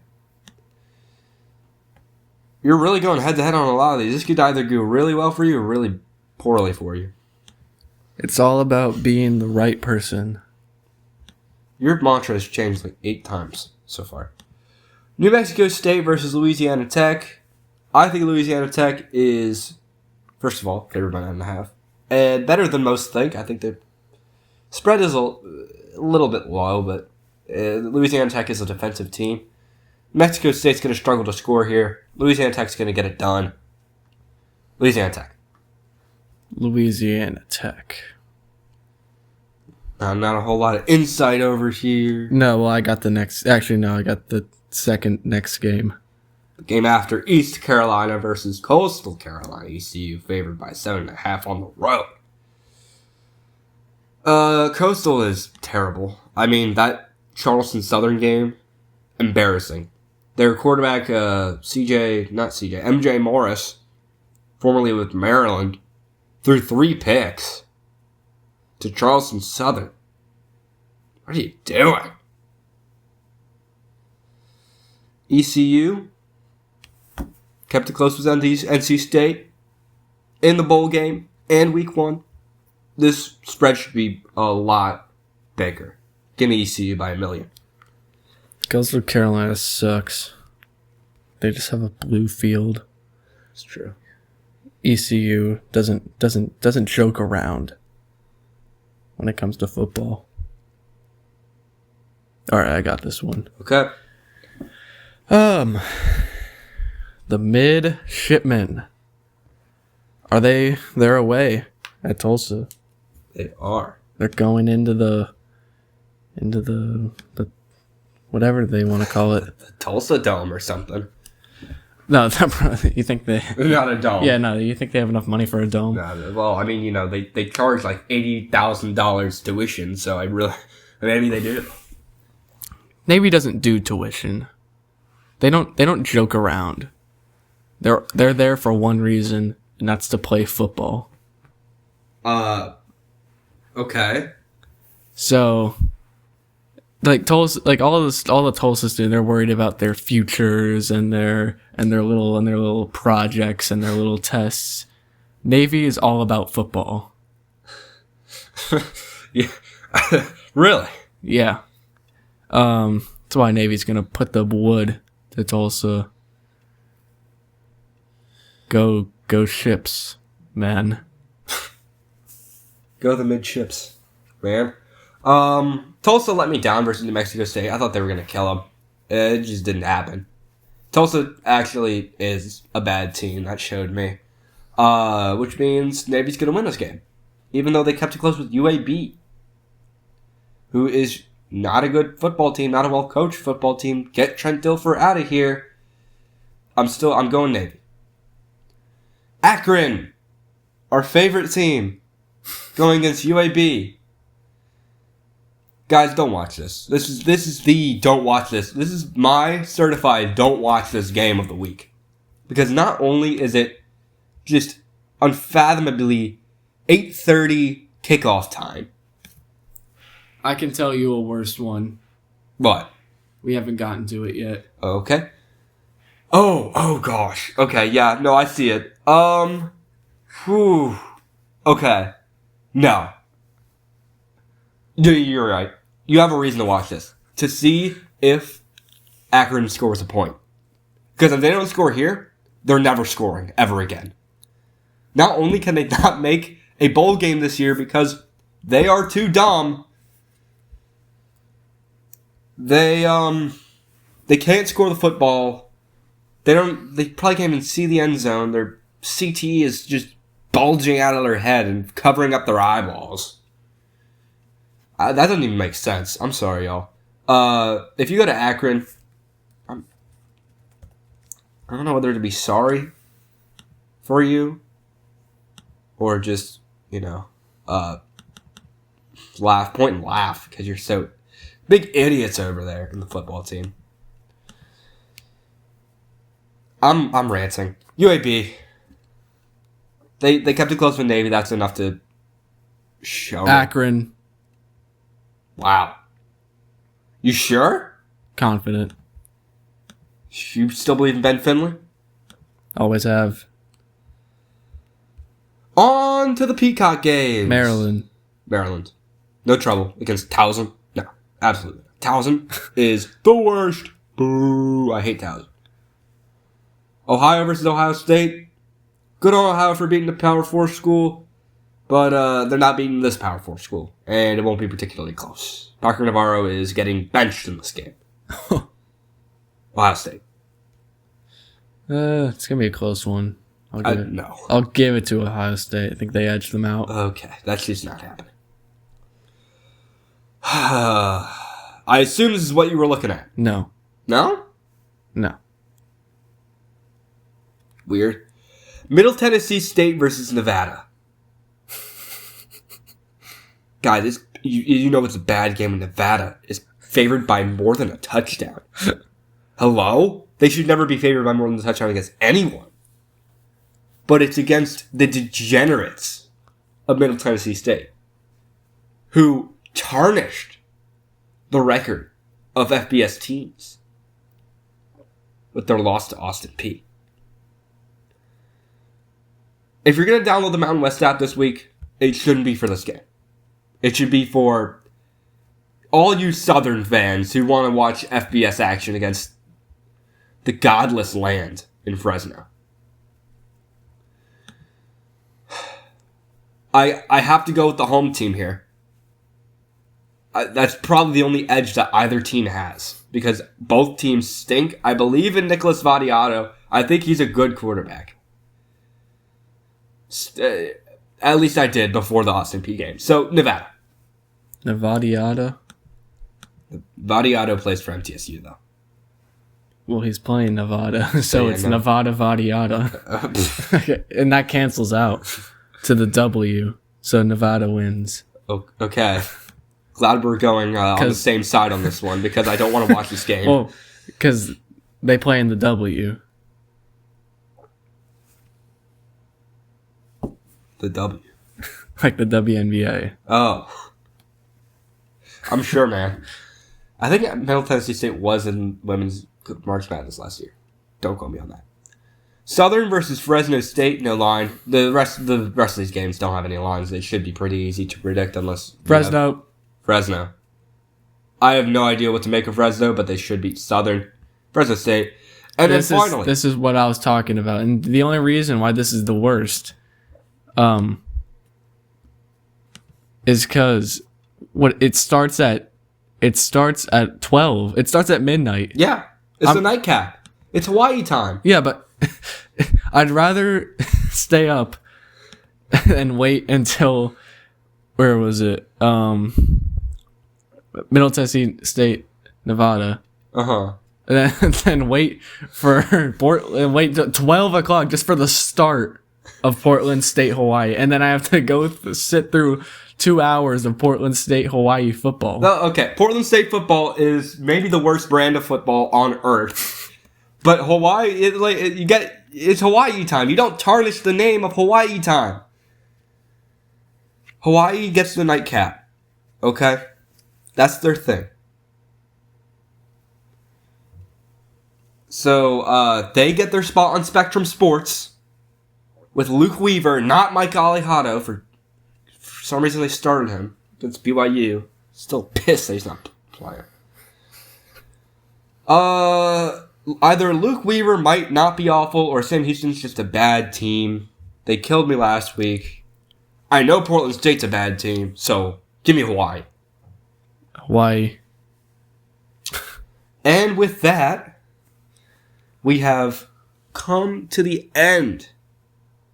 You're really going head-to-head on a lot of these. This could either go really well for you or really poorly for you. It's all about being the right person. Your mantra has changed like 8 times so far. New Mexico State versus Louisiana Tech. I think Louisiana Tech is, first of all, favored by 9.5. And better than most think. I think the spread is a little bit low, but Louisiana Tech is a defensive team. Mexico State's going to struggle to score here. Louisiana Tech's going to get it done. Louisiana Tech. Louisiana Tech. Not a whole lot of insight over here. No, well, I got the next. Actually, no, I got the second next game. The game after, East Carolina versus Coastal Carolina. ECU favored by 7.5 on the road. Coastal is terrible. I mean, that Charleston Southern game, embarrassing. Their quarterback, MJ Morris, formerly with Maryland, threw 3 picks to Charleston Southern. What are you doing? ECU kept it close with NC State in the bowl game and week 1. This spread should be a lot bigger. Give me ECU by 1 million. Coastal Carolina sucks. They just have a blue field. It's true. ECU doesn't joke around when it comes to football. All right, I got this one. Okay. The Midshipmen. They're away at Tulsa. They are. They're going into the whatever they want to call it. The Tulsa Dome or something. No, you think they? Not a dome. Yeah, no. You think they have enough money for a dome? No, well, I mean, they charge like $80,000 tuition, so maybe they do. Navy doesn't do tuition. They don't joke around. They're there for one reason, and that's to play football. Okay. So, like Tulsa, like all the Tulsa students, they're worried about their futures and their little projects and their little tests. Navy is all about football. Yeah. Really? Yeah. That's why Navy's gonna put the wood to Tulsa. Go ships, man. Go the midships, man. Tulsa let me down versus New Mexico State. I thought they were going to kill them. It just didn't happen. Tulsa actually is a bad team. That showed me. Which means Navy's going to win this game. Even though they kept it close with UAB. Who is not a good football team. Not a well-coached football team. Get Trent Dilfer out of here. I'm going Navy. Akron. Our favorite team. Going against UAB. Guys, don't watch this. This is the don't watch this. This is my certified don't watch this game of the week. Because not only is it just unfathomably 8:30 kickoff time. I can tell you a worst one. What? We haven't gotten to it yet. Okay. Oh gosh. Okay, yeah, no, I see it. Whew. Okay. No. You're right. You have a reason to watch this. To see if Akron scores a point. Because if they don't score here, they're never scoring ever again. Not only can they not make a bowl game this year because they are too dumb, they can't score the football. They probably can't even see the end zone. Their CT is just bulging out of their head and covering up their eyeballs. That doesn't even make sense. I'm sorry, y'all. If you go to Akron, I don't know whether to be sorry for you or just, point and laugh because you're so big idiots over there in the football team. I'm ranting. UAB. They kept it close with Navy. That's enough to show me. Akron. Wow. You sure? Confident. You still believe in Ben Finley? Always have. On to the Peacock games. Maryland. No trouble against Towson. No, absolutely not. Towson is the worst. Boo. I hate Towson. Ohio versus Ohio State. Good on Ohio for beating the Power 4 school. But they're not beating this Power 4 school. And it won't be particularly close. Parker Navarro is getting benched in this game. Ohio State. It's going to be a close one. No. I'll give it to Ohio State. I think they edged them out. Okay, that's just not happening. I assume this is what you were looking at. No. No? No. Weird. Middle Tennessee State versus Nevada. Guys, you know it's a bad game when Nevada is favored by more than a touchdown. Hello? They should never be favored by more than a touchdown against anyone. But it's against the degenerates of Middle Tennessee State, who tarnished the record of FBS teams with their loss to Austin Peay. If you're going to download the Mountain West app this week, it shouldn't be for this game. It should be for all you Southern fans who want to watch FBS action against the godless land in Fresno. I have to go with the home team here. That's probably the only edge that either team has. Because both teams stink. I believe in Nicholas Vadiato. I think he's a good quarterback. At least I did before the Austin Peay game. So, Nevada. Nevada. Vadiato plays for MTSU, though. Well, he's playing Nevada, so it's Nevada Vadiata. Okay, and that cancels out to the W, so Nevada wins. Okay. Glad we're going on the same side on this one because I don't want to watch this game. Well, because they play in the W. The W. Like the WNBA. Oh. I'm sure, man. I think Middle Tennessee State was in women's March Madness last year. Don't quote me on that. Southern versus Fresno State, no line. The rest of these games don't have any lines. They should be pretty easy to predict unless... Fresno. I have no idea what to make of Fresno, but they should beat Southern. Fresno State. And then finally... This is what I was talking about. And the only reason why this is the worst is because it starts at 12. It starts at midnight. Yeah. It's the nightcap. It's Hawaii time. Yeah, but I'd rather stay up and wait until... Where was it? Middle Tennessee State, Nevada. Uh-huh. And then wait for Portland. Wait till 12 o'clock just for the start of Portland State, Hawaii. And then I have to go sit through 2 hours of Portland State, Hawaii football. No, okay, Portland State football is maybe the worst brand of football on earth. But Hawaii, it's Hawaii time. You don't tarnish the name of Hawaii time. Hawaii gets the nightcap. Okay? That's their thing. So, they get their spot on Spectrum Sports with Luke Weaver, not Mike Alejado. For some reason, they started him against BYU. Still pissed that he's not playing. Either Luke Weaver might not be awful, or Sam Houston's just a bad team. They killed me last week. I know Portland State's a bad team, so give me Hawaii. Hawaii. And with that, we have come to the end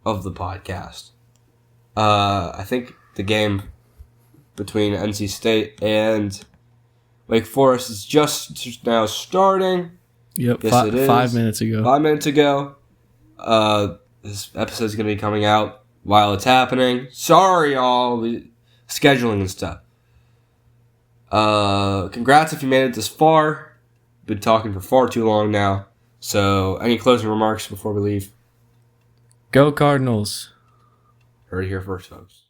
of the podcast. I think the game between NC State and Wake Forest is just now starting. Yep, Yes, it is. 5 minutes ago. 5 minutes ago. This episode is going to be coming out while it's happening. Sorry, y'all. Scheduling and stuff. Congrats if you made it this far. Been talking for far too long now. So, any closing remarks before we leave? Go Cardinals. Heard it here first, folks.